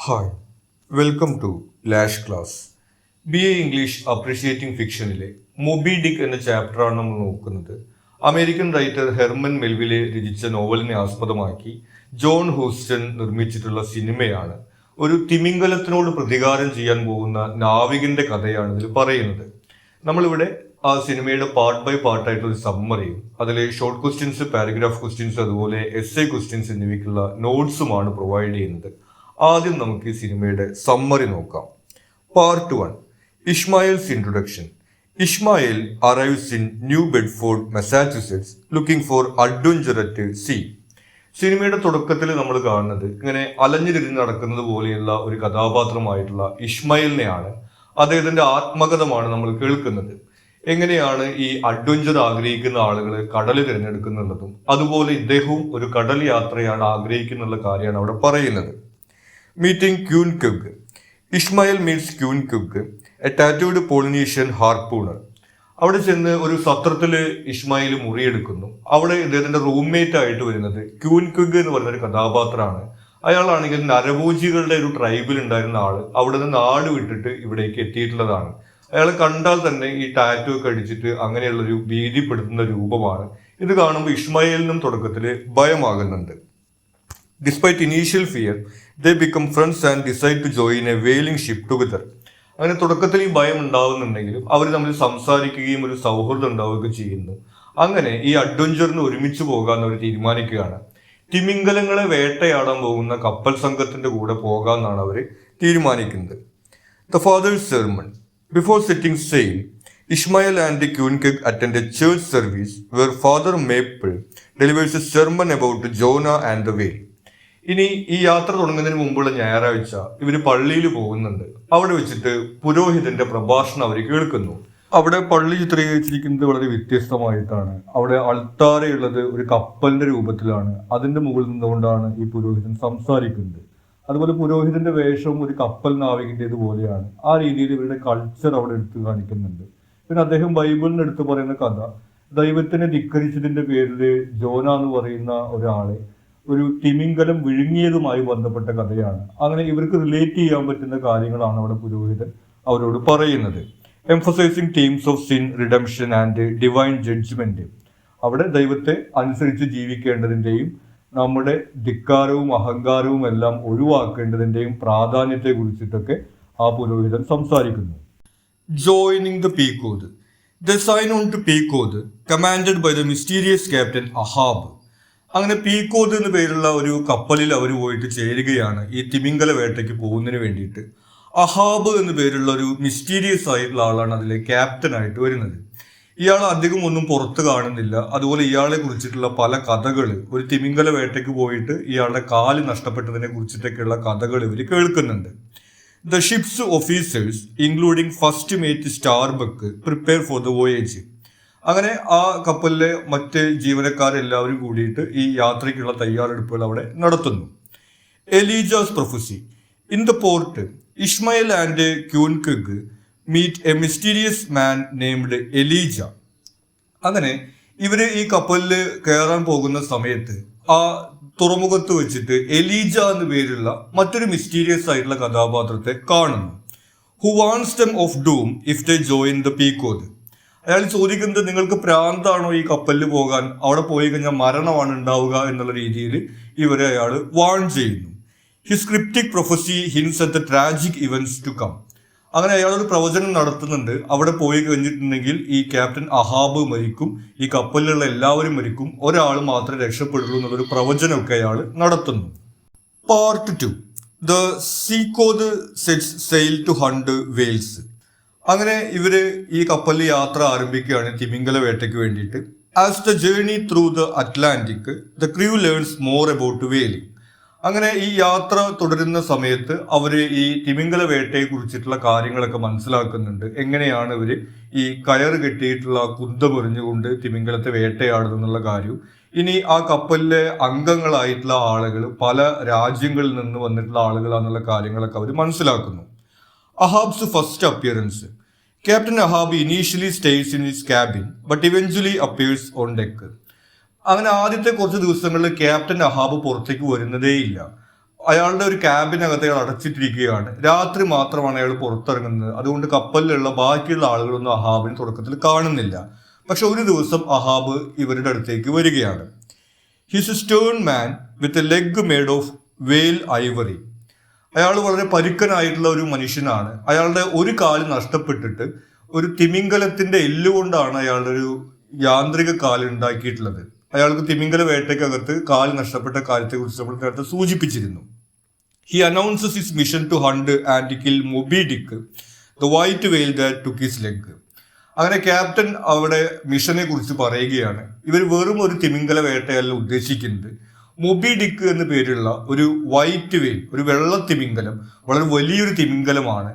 Hi welcome to Lash class. BA English appreciating ഫിക്ഷനിലെ Moby Dick എന്ന ചാപ്റ്ററാണ് നമ്മൾ നോക്കുന്നത്. അമേരിക്കൻ റൈറ്റർ ഹെർമൻ മെൽവിലെ രചിച്ച നോവലിനെ ആസ്പദമാക്കി ജോൺ ഹൂസ്റ്റൺ നിർമ്മിച്ചിട്ടുള്ള സിനിമയാണ്. ഒരു തിമിംഗലത്തിനോട് പ്രതികാരം ചെയ്യാൻ പോകുന്ന നാവികന്റെ കഥയാണ് ഇതിൽ പറയുന്നത്. നമ്മളിവിടെ ആ സിനിമയുടെ പാർട്ട് ബൈ പാർട്ടായിട്ടുള്ള ഒരു സമ്മറിയും അതിലെ ഷോർട്ട് ക്വസ്റ്റ്യൻസ്, പാരഗ്രാഫ് ക്വസ്റ്റ്യൻസ്, അതുപോലെ എസ്സേ ക്വസ്റ്റ്യൻസ് എന്നിവയ്ക്കുള്ള നോട്ട്സുമാണ് പ്രൊവൈഡ് ചെയ്യുന്നത്. ആദ്യം നമുക്ക് ഈ സിനിമയുടെ സമ്മറി നോക്കാം. Part 1, Ishmael's introduction. Ishmael arrives in New Bedford, Massachusetts, looking for adventure at sea. സിനിമയുടെ തുടക്കത്തിൽ നമ്മൾ കാണുന്നത് ഇങ്ങനെ അലഞ്ഞു തിരിഞ്ഞ് നടക്കുന്നത് പോലെയുള്ള ഒരു കഥാപാത്രമായിട്ടുള്ള ഇഷ്മായേലിനെയാണ്. അദ്ദേഹത്തിന്റെ ആത്മകഥമാണ് നമ്മൾ കേൾക്കുന്നത്. എങ്ങനെയാണ് ഈ അഡ്വഞ്ചർ ആഗ്രഹിക്കുന്ന ആളുകൾ കടൽ തിരഞ്ഞെടുക്കുന്നുള്ളതും അതുപോലെ ഇദ്ദേഹവും ഒരു കടൽ യാത്രയാണ് ആഗ്രഹിക്കുന്നുള്ള കാര്യമാണ് അവിടെ പറയുന്നത്. മീറ്റിംഗ് ക്യൂൻ കുഗ്. ഇഷ്മായേൽ മീറ്റ്സ് ക്യൂൻ കുഗ്, എ ടാറ്റൂഡ് പോളിനീഷ്യൻ ഹാർപൂണർ. അവിടെ ചെന്ന് ഒരു സത്രത്തില് ഇഷ്മായിൽ മുറിയെടുക്കുന്നു. അവിടെ ഇദ്ദേഹത്തിന്റെ റൂംമേറ്റ് ആയിട്ട് വരുന്നത് ക്യൂൻ കുഗ് എന്ന് പറയുന്ന ഒരു കഥാപാത്രമാണ്. അയാളാണെങ്കിൽ നരഭോജികളുടെ ഒരു ട്രൈബിൽ ഉണ്ടായിരുന്ന ആള് അവിടെ നിന്ന് നാട് വിട്ടിട്ട് ഇവിടേക്ക് എത്തിയിട്ടുള്ളതാണ്. അയാളെ കണ്ടാൽ തന്നെ ഈ ടാറ്റു ഒക്കെ അടിച്ചിട്ട് അങ്ങനെയുള്ളൊരു ഭീതിപ്പെടുത്തുന്ന രൂപമാണ്. ഇത് കാണുമ്പോൾ ഇഷ്മായേലിനും തുടക്കത്തിൽ ഭയമാകുന്നുണ്ട്. Despite initial fear, they become friends and decide to join a whaling ship together. അങ്ങനെ തുടക്കത്തിൽ ഈ ഭയം ഉണ്ടാവുന്നുണ്ടെങ്കിലും അവർ തമ്മിൽ സംസാരിക്കുകയും ഒരു സൗഹൃദം ഉണ്ടാവുകയും ചെയ്യുന്നു. അങ്ങനെ ഈ അഡ്വഞ്ചറിന് ഒരുമിച്ച് പോകാൻ അവർ തീരുമാനിക്കുകയാണ്. തിമിംഗലങ്ങളെ വേട്ടയാടാൻ പോകുന്ന കപ്പൽ സംഘത്തിന്റെ കൂടെ പോകാമെന്നാണ് അവർ തീരുമാനിക്കുന്നത്. The father's sermon. Before setting sail, Ishmael and the Queen attend a church service where Father Maple delivers a sermon about Jonah and the whale. ഇനി ഈ യാത്ര തുടങ്ങുന്നതിന് മുമ്പുള്ള ഞായറാഴ്ച ഇവര് പള്ളിയിൽ പോകുന്നുണ്ട്. അവിടെ വെച്ചിട്ട് പുരോഹിതന്റെ പ്രഭാഷണം അവർ കേൾക്കുന്നു. അവിടെ പള്ളി ചിത്രീകരിച്ചിരിക്കുന്നത് വളരെ വ്യത്യസ്തമായിട്ടാണ്. അവിടെ അൾത്താരയുള്ളത് ഒരു കപ്പലിന്റെ രൂപത്തിലാണ്. അതിന്റെ മുകളിൽ നിന്നുകൊണ്ടാണ് ഈ പുരോഹിതൻ സംസാരിക്കുന്നത്. അതുപോലെ പുരോഹിതന്റെ വേഷവും ഒരു കപ്പൽ നാവികന്റേത് പോലെയാണ്. ആ രീതിയിൽ ഇവരുടെ കൾച്ചർ അവിടെ എടുത്തു കാണിക്കുന്നുണ്ട്. പിന്നെ അദ്ദേഹം ബൈബിളിന് എടുത്തു പറയുന്ന കഥ, ദൈവത്തിനെ ധിക്കരിച്ചതിന്റെ പേരിൽ ജോന എന്ന് പറയുന്ന ഒരാളെ ഒരു തിമിംഗലം വിഴുങ്ങിയതുമായി ബന്ധപ്പെട്ട കഥയാണ്. അങ്ങനെ ഇവർക്ക് റിലേറ്റ് ചെയ്യാൻ പറ്റുന്ന കാര്യങ്ങളാണ് അവിടെ പുരോഹിതൻ അവരോട് പറയുന്നത്. Emphasising themes of sin, redemption and divine judgement. അവിടെ ദൈവത്തെ അനുസരിച്ച് ജീവിക്കേണ്ടതിന്റെയും നമ്മുടെ ധിക്കാരവും അഹങ്കാരവും എല്ലാം ഒഴിവാക്കേണ്ടതിന്റെയും പ്രാധാന്യത്തെ കുറിച്ചിട്ടൊക്കെ ആ പുരോഹിതൻ സംസാരിക്കുന്നു. Joining the Pequod. The sign on to Pequod, commanded by the mysterious captain Ahab. അങ്ങനെ പീക്കോദ് എന്ന് പേരുള്ള ഒരു കപ്പലിൽ അവർ പോയിട്ട് ചേരുകയാണ് ഈ തിമിംഗല വേട്ടയ്ക്ക് പോകുന്നതിന് വേണ്ടിയിട്ട്. അഹാബ് എന്ന് പേരുള്ള ഒരു മിസ്റ്റീരിയസ് ആയിട്ടുള്ള ആളാണ് അതിലെ ക്യാപ്റ്റനായിട്ട് വരുന്നത്. ഇയാൾ അധികം ഒന്നും പുറത്ത് കാണുന്നില്ല. അതുപോലെ ഇയാളെ കുറിച്ചിട്ടുള്ള പല കഥകൾ, ഒരു തിമിംഗല വേട്ടയ്ക്ക് പോയിട്ട് ഇയാളുടെ കാല് നഷ്ടപ്പെട്ടതിനെ കുറിച്ചിട്ടൊക്കെയുള്ള കഥകൾ ഇവർ കേൾക്കുന്നുണ്ട്. The ship's officers including first mate Starbuck prepare for the voyage. അങ്ങനെ ആ കപ്പലിലെ മറ്റ് ജീവനക്കാരെല്ലാവരും കൂടിയിട്ട് ഈ യാത്രയ്ക്കുള്ള തയ്യാറെടുപ്പുകൾ അവിടെ നടത്തുന്നു. Elijah's prophecy. In the port, Ishmael and ക്യൂൻകുഗ് meet a mysterious man named Elijah. അങ്ങനെ ഇവര് ഈ കപ്പലിൽ കയറാൻ പോകുന്ന സമയത്ത് ആ തുറമുഖത്ത് വെച്ചിട്ട് എലീജ എന്ന് പേരുള്ള മറ്റൊരു മിസ്റ്റീരിയസ് ആയിട്ടുള്ള കഥാപാത്രത്തെ കാണുന്നു. ഹു വാണ്ട്സ് them of doom if they join the Pequod. അയാൾ ചോദിക്കുന്നത്, നിങ്ങൾക്ക് പ്രാന്താണോ ഈ കപ്പലിൽ പോകാൻ? അവിടെ പോയി കഴിഞ്ഞാൽ മരണമാണ് ഉണ്ടാവുക എന്നുള്ള രീതിയിൽ ഇവരെ അയാൾ വാൺ ചെയ്യുന്നു. His cryptic prophecy hints at the tragic events to come. അങ്ങനെ അയാളൊരു പ്രവചനം നടത്തുന്നുണ്ട്. അവിടെ പോയി കഴിഞ്ഞിട്ടുണ്ടെങ്കിൽ ഈ ക്യാപ്റ്റൻ അഹാബ് മരിക്കും, ഈ കപ്പലിലുള്ള എല്ലാവരും മരിക്കും, ഒരാൾ മാത്രമേ രക്ഷപ്പെടുള്ളൂ എന്നുള്ളൊരു പ്രവചനമൊക്കെ അയാൾ നടത്തുന്നു. Part 2, the Pequod sets sail to hunt whales. അങ്ങനെ ഇവര് ഈ കപ്പലിൽ യാത്ര ആരംഭിക്കുകയാണ് തിമിംഗല വേട്ടയ്ക്ക് വേണ്ടിയിട്ട്. As the journey through the Atlantic, the crew learns more about whaling. അങ്ങനെ ഈ യാത്ര തുടരുന്ന സമയത്ത് അവര് ഈ തിമിംഗല വേട്ടയെ കുറിച്ചിട്ടുള്ള കാര്യങ്ങളൊക്കെ മനസ്സിലാക്കുന്നുണ്ട്. എങ്ങനെയാണ് ഇവര് ഈ കയറ് കെട്ടിയിട്ടുള്ള കുന്തമെറിഞ്ഞുകൊണ്ട് തിമിംഗലത്തെ വേട്ടയാടുന്നുള്ള കാര്യവും, ഇനി ആ കപ്പലിലെ അംഗങ്ങളായിട്ടുള്ള ആളുകൾ പല രാജ്യങ്ങളിൽ നിന്ന് വന്നിട്ടുള്ള ആളുകളാണെന്നുള്ള കാര്യങ്ങളൊക്കെ അവർ മനസ്സിലാക്കുന്നു. Ahab's first appearance. Captain Ahab initially stays in his cabin but eventually appears on deck. അങ്ങനെ ആദ്യത്തെ കുറച്ച് ദിവസങ്ങളിൽ ക്യാപ്റ്റൻ അഹാബ് പുറത്തേക്ക് വരുന്നതേയില്ല. അയാളുടെ ഒരു ക്യാബിനകത്ത് അയാൾ അടച്ചിട്ടിരിക്കുകയാണ്. രാത്രി മാത്രമാണ് അയാൾ പുറത്തിറങ്ങുന്നത്. അതുകൊണ്ട് കപ്പലിലുള്ള ബാക്കിയുള്ള ആളുകളൊന്നും അഹാബിന് തുടക്കത്തിൽ കാണുന്നില്ല. പക്ഷെ ഒരു ദിവസം അഹാബ് ഇവരുടെ അടുത്തേക്ക് വരികയാണ്. His Stern man with a leg made of വെയിൽ ഐവറി. അയാൾ വളരെ പരുക്കനായിട്ടുള്ള ഒരു മനുഷ്യനാണ്. അയാളുടെ ഒരു കാല് നഷ്ടപ്പെട്ടിട്ട് ഒരു തിമിംഗലത്തിന്റെ എല്ലുകൊണ്ടാണ് അയാളുടെ ഒരു യാന്ത്രിക കാല് ഉണ്ടാക്കിയിട്ടുള്ളത്. അയാൾക്ക് തിമിംഗല വേട്ടയ്ക്കകത്ത് കാല് നഷ്ടപ്പെട്ട കാര്യത്തെക്കുറിച്ച് നമ്മൾ നേരത്തെ സൂചിപ്പിച്ചിരുന്നു. He announces his mission to hunt and kill Moby Dick, the white whale that took his leg. അങ്ങനെ ക്യാപ്റ്റൻ അവിടെ മിഷനെ കുറിച്ച് പറയുകയാണ്. ഇവർ വെറും ഒരു തിമിംഗല വേട്ടയല്ല ഉദ്ദേശിക്കുന്നത്. മൊബി ഡിക്ക് എന്ന് പേരുള്ള ഒരു വൈറ്റ് വെയിൽ, ഒരു വെള്ള തിമിംഗലം, വളരെ വലിയൊരു തിമിംഗലമാണ്.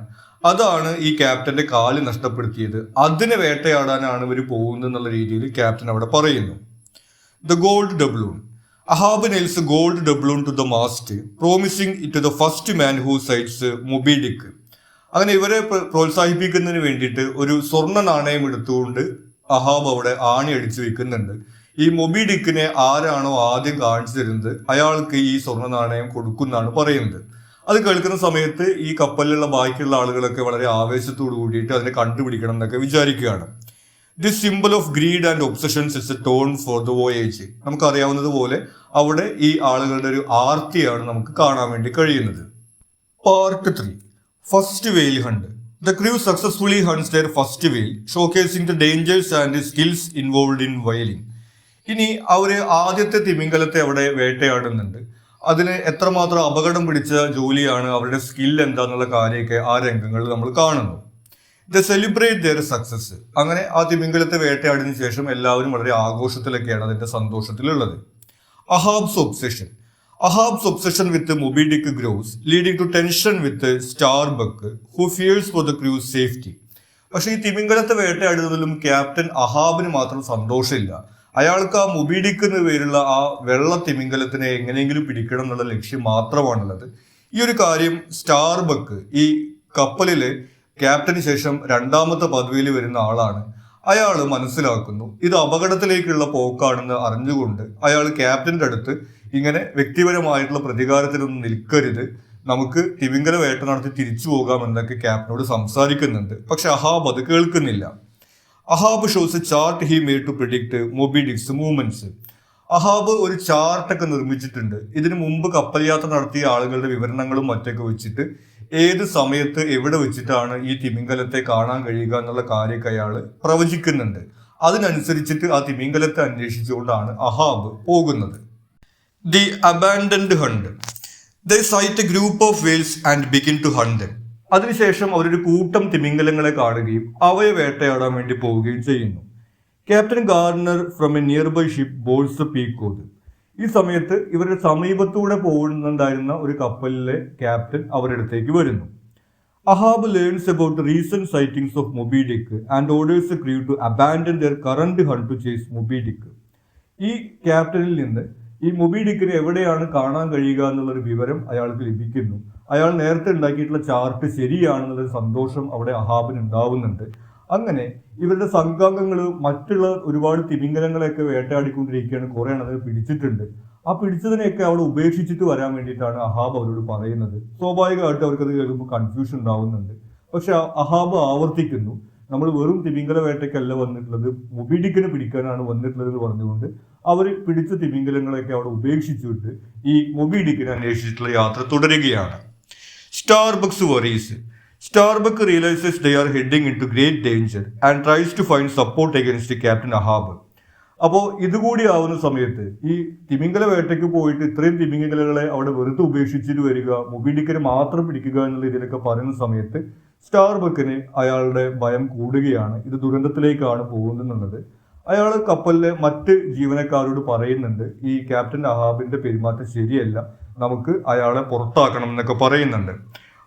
അതാണ് ഈ ക്യാപ്റ്റന്റെ കാല് നഷ്ടപ്പെടുത്തിയത്. അതിനെ വേട്ടയാടാനാണ് ഇവർ പോകുന്നത് എന്നുള്ള രീതിയിൽ ക്യാപ്റ്റൻ അവിടെ പറയുന്നു. The gold doubloon. Ahab nails a gold doubloon to the mast, promising it to the first man who sights Moby Dick. അങ്ങനെ ഇവരെ പ്രോത്സാഹിപ്പിക്കുന്നതിന് വേണ്ടിയിട്ട് ഒരു സ്വർണ്ണ നാണയം എടുത്തുകൊണ്ട് അഹാബ് അവിടെ ആണി അടിച്ചു വെക്കുന്നുണ്ട്. ഈ മൊബി ഡിക്കിനെ ആരാണോ ആദ്യം കാണിച്ചു തരുന്നത് അയാൾക്ക് ഈ സ്വർണ്ണ നാണയം കൊടുക്കുന്നാണ് പറയുന്നത്. അത് കേൾക്കുന്ന സമയത്ത് ഈ കപ്പലിലുള്ള ബാക്കിയുള്ള ആളുകളൊക്കെ വളരെ ആവേശത്തോടു കൂടിയിട്ട് അതിനെ കണ്ടുപിടിക്കണം എന്നൊക്കെ വിചാരിക്കുകയാണ്. This symbol of greed and obsessions is A tone four the voyage. നമുക്കറിയാവുന്നതുപോലെ അവിടെ ഈ ആളുകളുടെ ഒരു ആർത്തിയാണ് നമുക്ക് കാണാൻ വേണ്ടി കഴിയുന്നത്. Part 3, first whale hunt. The crew successfully hunts their first whale, showcasing the dangers and skills involved in whaling. ഇനി അവര് ആദ്യത്തെ തിമിംഗലത്തെ അവിടെ വേട്ടയാടുന്നുണ്ട്. അതിന് എത്രമാത്രം അപകടം പിടിച്ച ജോലിയാണ്, അവരുടെ സ്കിൽ എന്താന്നുള്ള കാര്യമൊക്കെ ആ രംഗങ്ങളിൽ നമ്മൾ കാണുന്നു. They celebrate their success. അങ്ങനെ ആ തിമിംഗലത്തെ വേട്ടയാടിന് ശേഷം എല്ലാവരും വളരെ ആഘോഷത്തിലൊക്കെയാണ്, അതിന്റെ സന്തോഷത്തിലുള്ളത്. Ahab's obsession. Ahab's obsession with the Moby Dick grows, leading to tension with the Starbuck, who fears for the crew's safety. പക്ഷെ ഈ തിമിംഗലത്തെ വേട്ടയാടുന്നതിലും ക്യാപ്റ്റൻ അഹാബിന് മാത്രം സന്തോഷമില്ല. അയാൾക്ക് ആ മൊബി ഡിക്ക് എന്ന് പേരുള്ള ആ വെള്ള തിമിംഗലത്തിനെ എങ്ങനെയെങ്കിലും പിടിക്കണം എന്നുള്ള ലക്ഷ്യം മാത്രമാണുള്ളത്. ഈ ഒരു കാര്യം സ്റ്റാർബക്ക്, ഈ കപ്പലിലെ ക്യാപ്റ്റന് ശേഷം രണ്ടാമത്തെ പദവിയിൽ വരുന്ന ആളാണ്, അയാൾ മനസ്സിലാക്കുന്നു. ഇത് അപകടത്തിലേക്കുള്ള പോക്കാണെന്ന് അറിഞ്ഞുകൊണ്ട് അയാൾ ക്യാപ്റ്റന്റെ അടുത്ത് ഇങ്ങനെ വ്യക്തിപരമായിട്ടുള്ള പ്രതികാരത്തിലൊന്നും നിൽക്കരുത്, നമുക്ക് തിമിംഗല വേട്ട നടത്തി തിരിച്ചു പോകാം എന്നൊക്കെ ക്യാപ്റ്റനോട് സംസാരിക്കുന്നുണ്ട്. പക്ഷെ അഹാബ് അത് കേൾക്കുന്നില്ല. Ahab shows a chart he made to predict Moby Dick's movements. Ahab ഒരു ചാർട്ടൊക്കെ നിർമ്മിച്ചിട്ടുണ്ട്. ഇതിനു മുമ്പ് കപ്പൽ യാത്ര നടത്തിയ ആളുകളുടെ വിവരണങ്ങളും മറ്റൊക്കെ വെച്ചിട്ട് ഏത് സമയത്ത് എവിടെ വെച്ചിട്ടാണ് ഈ തിമിംഗലത്തെ കാണാൻ കഴിയുക എന്നുള്ള കാര്യമൊക്കെ അയാൾ പ്രവചിക്കുന്നുണ്ട്. അതിനനുസരിച്ചിട്ട് ആ തിമിംഗലത്തെ അന്വേഷിച്ചുകൊണ്ടാണ് അഹാബ് പോകുന്നത്. The abandoned hunt. They sight a group of whales and begin to hunt. അതിനുശേഷം അവരൊരു കൂട്ടം തിമിംഗലങ്ങളെ കാണുകയും അവയെ വേട്ടയാടാൻ വേണ്ടി പോവുകയും ചെയ്യുന്നു. Captain Gardiner from a nearby ship bowls Pequod. ഈ സമയത്ത് ഇവരുടെ സമീപത്തൂടെ പോകുന്നുണ്ടായിരുന്ന ഒരു കപ്പലിലെ ക്യാപ്റ്റൻ അവരുടെ അടുത്തേക്ക് വരുന്നു. Ahab learns about recent sightings of Moby Dick and orders crew to abandon their current hunt to chase Moby Dick. ഈ ക്യാപ്റ്റനിൽ നിന്ന് ഈ മൊബി ഡിക്കിനെ എവിടെയാണ് കാണാൻ കഴിയുക എന്നുള്ളൊരു വിവരം അയാൾക്ക് ലഭിക്കുന്നു. അയാൾ നേരത്തെ ഉണ്ടാക്കിയിട്ടുള്ള ചാർട്ട് ശരിയാണെന്നുള്ളൊരു സന്തോഷം അവിടെ അഹാബിന് ഉണ്ടാവുന്നുണ്ട്. അങ്ങനെ ഇവരുടെ സംഘാംഗങ്ങൾ മറ്റുള്ള ഒരുപാട് തിമിംഗലങ്ങളെയൊക്കെ വേട്ടയാടിക്കൊണ്ടിരിക്കുകയാണ്. കുറേ എണ്ണത്തിൽ പിടിച്ചിട്ടുണ്ട്. ആ പിടിച്ചതിനെയൊക്കെ അവിടെ ഉപേക്ഷിച്ചിട്ട് വരാൻ വേണ്ടിയിട്ടാണ് അഹാബ് അവരോട് പറയുന്നത്. സ്വാഭാവികമായിട്ട് അവർക്കത് കേൾക്കുമ്പോൾ കൺഫ്യൂഷൻ ഉണ്ടാവുന്നുണ്ട്. പക്ഷെ അഹാബ് ആവർത്തിക്കുന്നു, നമ്മൾ വെറും തിമിംഗല വേട്ടയ്ക്കല്ല വന്നിട്ടുള്ളത്, മൊബി ഡിക്കിനെ പിടിക്കാനാണ് വന്നിട്ടുള്ളത് എന്ന് പറഞ്ഞുകൊണ്ട് അവർ പിടിച്ച തിമിംഗലങ്ങളെയൊക്കെ അവിടെ ഉപേക്ഷിച്ചിട്ട് ഈ മൊബി ഡിക്കിനെ അന്വേഷിച്ചിട്ടുള്ള യാത്ര തുടരുകയാണ്. Starbuck's worries. Starbuck realises they are heading into great danger and tries to find support against Captain Ahab. അപ്പോൾ ഇതുകൂടി ആവുന്ന സമയത്ത് ഈ തിമിംഗല വേട്ടയ്ക്ക് പോയിട്ട് ഇത്രയും തിമിംഗലകളെ അവിടെ വെറുതെ ഉപേക്ഷിച്ചിട്ട് വരിക, മൊബി ഡിക്കിനെ മാത്രം പിടിക്കുക എന്നുള്ള ഇതിലൊക്കെ പറയുന്ന സമയത്ത് സ്റ്റാർബക്കിന് അയാളുടെ ഭയം കൂടുകയാണ്. ഇത് ദുരന്തത്തിലേക്കാണ് പോകുന്നത്. അയാൾ കപ്പലിലെ മറ്റ് ജീവനക്കാരോട് പറയുന്നുണ്ട്, ഈ ക്യാപ്റ്റൻ അഹാബിന്റെ പെരുമാറ്റം ശരിയല്ല, നമുക്ക് അയാളെ പുറത്താക്കണം എന്നൊക്കെ പറയുന്നുണ്ട്.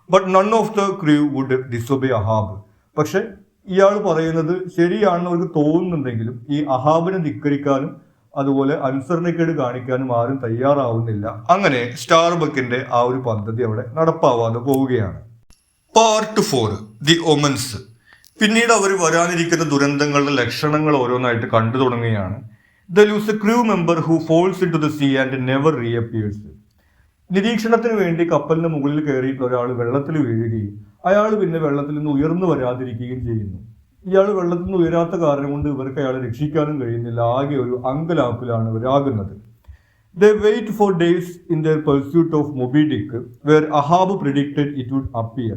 But none of the crew would disobey Ahab. പക്ഷെ ഇയാൾ പറയുന്നത് ശരിയാണെന്ന് അവർക്ക് തോന്നുന്നുണ്ടെങ്കിലും ഈ അഹാബിനെ ധിക്കരിക്കാനും അതുപോലെ അനുസരണക്കേട് കാണിക്കാനും ആരും തയ്യാറാവുന്നില്ല. അങ്ങനെ സ്റ്റാർബക്കിന്റെ ആ ഒരു പദ്ധതി അവിടെ നടപ്പാവാതെ പോവുകയാണ്. Part 4, the omens. പിന്നീട് അവർ വരാനിരിക്കുന്ന ദുരന്തങ്ങളുടെ ലക്ഷണങ്ങൾ ഓരോന്നായിട്ട് കണ്ടു തുടങ്ങുകയാണ്. They lose a crew member who falls into the sea and never reappears. നിരീക്ഷണത്തിന് വേണ്ടി കപ്പലിന് മുകളിൽ കയറിയിട്ടുള്ള ഒരാൾ വെള്ളത്തിൽ വീഴുകയും അയാൾ പിന്നെ വെള്ളത്തിൽ നിന്ന് ഉയർന്നു വരാതിരിക്കുകയും ചെയ്യുന്നു. ഇയാൾ വെള്ളത്തിൽ നിന്ന് ഉയരാത്ത കാരണം കൊണ്ട് ഇവർക്ക് അയാളെ രക്ഷിക്കാനും കഴിയുന്നില്ല. ആകെ ഒരു അങ്കലാപ്പിലാണ് ഇവരാകുന്നത്. They wait for days in their pursuit of Moby Dick, where Ahab predicted it would appear.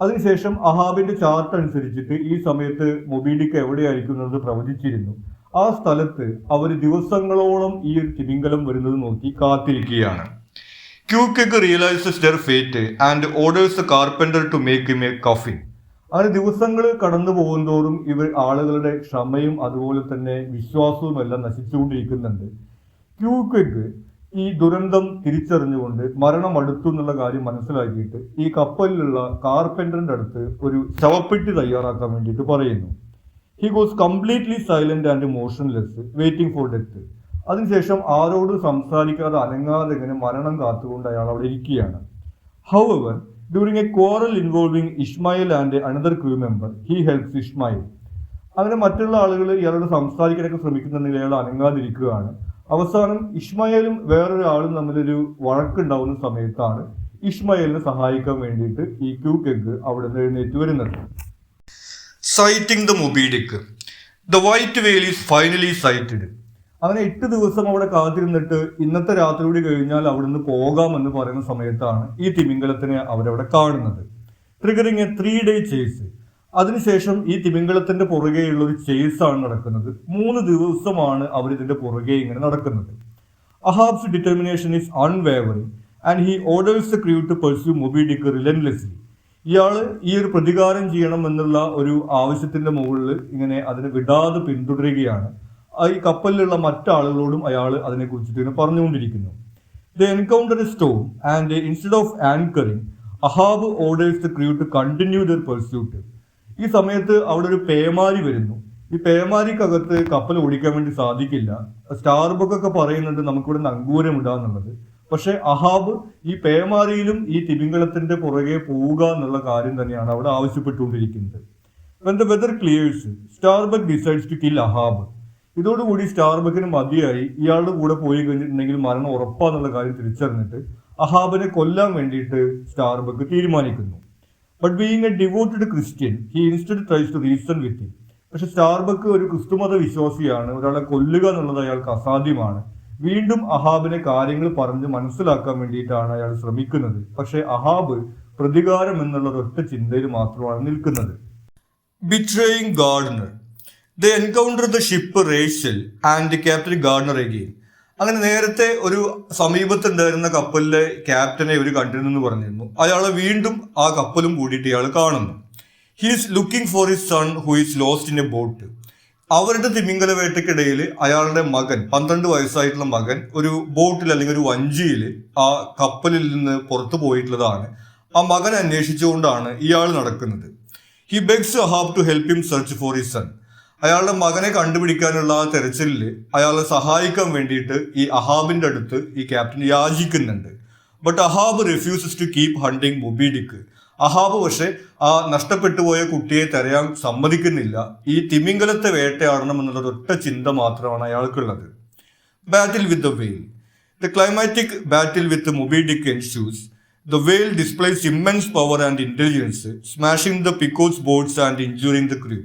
അതിനുശേഷം അഹാബിന്റെ ചാർട്ട് അനുസരിച്ചിട്ട് ഈ സമയത്ത് മൊബിഡിക്ക് എവിടെയായിരിക്കുന്നത് പ്രവചിച്ചിരുന്നു. ആ സ്ഥലത്ത് അവർ ദിവസങ്ങളോളം ഈ ഒരു തിമിംഗലം വരുന്നത് നോക്കി കാത്തിരിക്കുകയാണ്. ക്യൂക്കെഗ് realises their fate and orders the carpenter to make him a coffin. അങ്ങനെ ദിവസങ്ങൾ കടന്നു പോകുന്തോറും ഇവർ ആളുകളുടെ ക്ഷമയും അതുപോലെ തന്നെ വിശ്വാസവും എല്ലാം നശിച്ചുകൊണ്ടിരിക്കുന്നുണ്ട്. ക്യൂക്കെഗ് ഈ ദുരന്തം തിരിച്ചറിഞ്ഞുകൊണ്ട് മരണം അടുത്തു എന്നുള്ള കാര്യം മനസ്സിലാക്കിയിട്ട് ഈ കപ്പലിലുള്ള കാർപ്പൻ്ററിന്റെ അടുത്ത് ഒരു ശവപ്പെട്ടി തയ്യാറാക്കാൻ വേണ്ടിയിട്ട് പറയുന്നു. He goes completely silent and motionless waiting for death. അതിനുശേഷം ആരോടും സംസാരിക്കാതെ അനങ്ങാതെ ഇങ്ങനെ മരണം കാത്തുകൊണ്ട് അയാൾ അവിടെ ഇരിക്കുകയാണ്. However during A quarrel involving Ismail and another crew member he helps Ismail. അങ്ങനെ മറ്റുള്ള ആളുകൾ ഇയാളോട് സംസാരിക്കാനൊക്കെ ശ്രമിക്കുന്നുണ്ടെങ്കിൽ അയാൾ അനങ്ങാതിരിക്കുകയാണ്. അവസാനം ഇസ്മായിലും വേറൊരാളും തമ്മിലൊരു വഴക്കുണ്ടാവുന്ന സമയത്താണ് ഇസ്മായിലിനെ സഹായിക്കാൻ വേണ്ടിയിട്ട് ഈ ക്യൂക്കെഗ് അവിടെ നിന്ന് എഴുന്നേറ്റ് വരുന്നത്. Citing the മൊബി Dick. The white വെയിൽ ഈസ് ഫൈനലി സൈറ്റഡ്. അങ്ങനെ 8 ദിവസം അവിടെ കാത്തിരുന്നിട്ട് ഇന്നത്തെ രാത്രി കൂടി കഴിഞ്ഞാൽ അവിടുന്ന് പോകാമെന്ന് പറയുന്ന സമയത്താണ് ഈ തിമിംഗലത്തിനെ അവരവിടെ കാണുന്നത്. Triggering A 3-day chase. അതിനുശേഷം ഈ തിമിംഗലത്തിന്റെ പുറകെയുള്ള ഒരു ചേസാണ് നടക്കുന്നത്. 3 ദിവസമാണ് അവർ ഇതിന്റെ പുറകെ ഇങ്ങനെ നടക്കുന്നത്. Ahab's determination is unwavering and he orders the crew to pursue Moby Dick relentlessly. ഇയാള് ഈ ഒരു പ്രതികാരം ചെയ്യണം എന്നുള്ള ഒരു ആവശ്യത്തിന്റെ മുകളിൽ ഇങ്ങനെ അതിനെ വിടാതെ പിന്തുടരുകയാണ്. ഈ കപ്പലിലുള്ള മറ്റാളുകളോടും അയാൾ അതിനെ കുറിച്ചിട്ട് ഇങ്ങനെ പറഞ്ഞുകൊണ്ടിരിക്കുന്നു. They encounter a storm and instead of anchoring Ahab orders the crew to continue their pursuit. ഈ സമയത്ത് അവിടെ ഒരു പേമാരി വരുന്നു. ഈ പേമാരിക്കകത്ത് കപ്പൽ ഓടിക്കാൻ വേണ്ടി സാധിക്കില്ല. സ്റ്റാർബക്ക് ഒക്കെ പറയുന്നുണ്ട് നമുക്കിവിടെ നങ്കൂരം ഇടാന്നുള്ളത്. പക്ഷെ അഹാബ് ഈ പേമാരിയിലും ഈ തിമിംഗലത്തിന്റെ പുറകെ പോവുക എന്നുള്ള കാര്യം തന്നെയാണ് അവിടെ ആവശ്യപ്പെട്ടുകൊണ്ടിരിക്കുന്നത്. When the weather clears, Starbuck decides to kill Ahab. ഇതോടുകൂടി സ്റ്റാർബക്കിന് മതിയായി. ഇയാളുടെ കൂടെ പോയി കഴിഞ്ഞിട്ടുണ്ടെങ്കിൽ മരണം ഉറപ്പാന്നുള്ള കാര്യം തിരിച്ചറിഞ്ഞിട്ട് അഹാബിനെ കൊല്ലാൻ വേണ്ടിയിട്ട് സ്റ്റാർബക്ക് തീരുമാനിക്കുന്നു. But being a devoted Christian he instead tries to reason with him. പക്ഷെ സ്റ്റാർബക്ക് ഒരു ക്രിസ്തുമത വിശ്വാസിയാണ്. ഒരാളെ കൊല്ലുക എന്നുള്ളത് അയാൾക്ക് അസാധ്യമാണ്. വീണ്ടും അഹാബിനെ കാര്യങ്ങൾ പറഞ്ഞ് മനസ്സിലാക്കാൻ വേണ്ടിയിട്ടാണ് അയാൾ ശ്രമിക്കുന്നത്. പക്ഷെ അഹാബ് പ്രതികാരം എന്നുള്ള ഒറ്റ ചിന്തയിൽ മാത്രമാണ് നിൽക്കുന്നത്. Betraying Gardner. They encounter the ship Rachel and captain Gardner again. അങ്ങനെ നേരത്തെ ഒരു സമീപത്തുണ്ടായിരുന്ന കപ്പലിലെ ക്യാപ്റ്റനെ ഇവർ കണ്ടിരുന്നെന്ന് പറഞ്ഞിരുന്നു. അയാളെ വീണ്ടും ആ കപ്പലും കൂടിയിട്ട് ഇയാൾ കാണുന്നു. He is looking for his sun who is lost in A boat. അവരുടെ തിമിംഗല വേട്ടയ്ക്കിടയിൽ അയാളുടെ മകൻ 12 വയസ്സായിട്ടുള്ള മകൻ ഒരു ബോട്ടിൽ അല്ലെങ്കിൽ ഒരു വഞ്ചിയിൽ ആ കപ്പലിൽ നിന്ന് പുറത്തു പോയിട്ടുള്ളതാണ്. ആ മകൻ അന്വേഷിച്ചുകൊണ്ടാണ് ഇയാൾ നടക്കുന്നത്. He begs Ahab to help him search for his son. അയാളുടെ മകനെ കണ്ടുപിടിക്കാനുള്ള ആ തെരച്ചിലിൽ അയാളെ സഹായിക്കാൻ വേണ്ടിയിട്ട് ഈ അഹാബിന്റെ അടുത്ത് ഈ ക്യാപ്റ്റൻ യാചിക്കുന്നുണ്ട്. But Ahab refuses to keep hunting Moby Dick. Ahab പക്ഷെ ആ നഷ്ടപ്പെട്ടു പോയ കുട്ടിയെ തെരയാൻ സമ്മതിക്കുന്നില്ല. ഈ തിമിംഗലത്തെ വേട്ടയാടണം എന്നുള്ള ഒറ്റ ചിന്ത മാത്രമാണ് അയാൾക്കുള്ളത്. ബാറ്റിൽ വിത്ത് ദ വെയിൽ. The climatic battle with Moby ഡിക്ക് എൻസ്യൂസ്. The whale displays immense power and intelligence, smashing the Picot's boats and injuring the crew.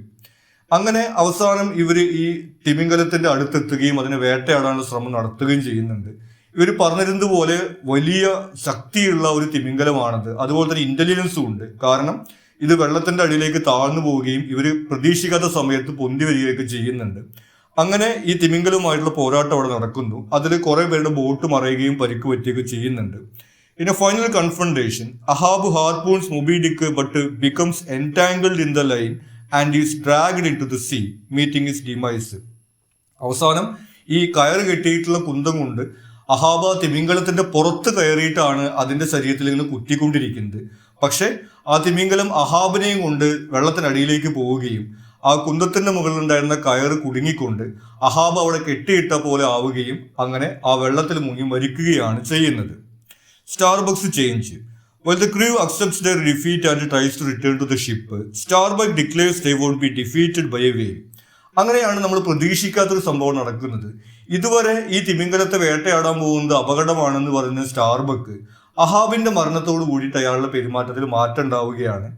അങ്ങനെ അവസാനം ഇവർ ഈ തിമിംഗലത്തിന്റെ അടുത്തെത്തുകയും അതിനെ വേട്ടയാടാനുള്ള ശ്രമം നടത്തുകയും ചെയ്യുന്നുണ്ട്. ഇവർ പറഞ്ഞിരുന്നത് പോലെ വലിയ ശക്തിയുള്ള ഒരു തിമിംഗലമാണത്. അതുപോലെ തന്നെ ഇന്റലിജൻസും ഉണ്ട്. കാരണം ഇത് വെള്ളത്തിന്റെ അടിയിലേക്ക് താഴ്ന്നു പോവുകയും ഇവർ പ്രതീക്ഷിക്കാത്ത സമയത്ത് പൊന്തി വരികയൊക്കെ ചെയ്യുന്നുണ്ട്. അങ്ങനെ ഈ തിമിംഗലവുമായിട്ടുള്ള പോരാട്ടം അവിടെ നടക്കുന്നു. അതിൽ കുറെ പേരുടെ ബോട്ട് മറയുകയും പരിക്ക് പറ്റുകയൊക്കെ ചെയ്യുന്നുണ്ട്. In a final confrontation, Ahab harpoons Moby Dick but becomes entangled in the line and is dragged into the sea, meeting his demise. അവസാനം ഈ കയറ് കെട്ടിയിട്ടുള്ള കുന്തം കൊണ്ട് അഹാബ തിമിംഗലത്തിന്റെ പുറത്ത് കയറിയിട്ടാണ് അതിന്റെ ശരീരത്തിൽ ഇങ്ങനെ കുത്തിക്കൊണ്ടിരിക്കുന്നത്. പക്ഷെ ആ തിമിംഗലം അഹാബിനെയും കൊണ്ട് വെള്ളത്തിനടിയിലേക്ക് പോവുകയും ആ കുന്തത്തിന്റെ മുകളിലുണ്ടായിരുന്ന കയറ് കുടുങ്ങിക്കൊണ്ട് അഹാബ് അവിടെ കെട്ടിയിട്ട പോലെ ആവുകയും അങ്ങനെ ആ വെള്ളത്തിൽ മുങ്ങി മരിക്കുകയാണ് ചെയ്യുന്നത്. Starbuck's change. While the crew accepts their defeat and tries to return to the ship, Starbuck declares they won't be defeated by a whale. അങ്ങനെയാണ് നമ്മൾ പ്രതീക്ഷിക്കാത്തൊരു സംഭവം നടക്കുന്നത്. ഇതുവരെ ഈ തിമിംഗലത്തെ വേട്ടയാടാൻ പോകുന്നത് അപകടമാണെന്ന് പറയുന്ന സ്റ്റാർബക്ക് അഹാബിന്റെ മരണത്തോട് കൂടിയിട്ട് അയാളുടെ പെരുമാറ്റത്തിൽ മാറ്റം ഉണ്ടാവുകയാണ്.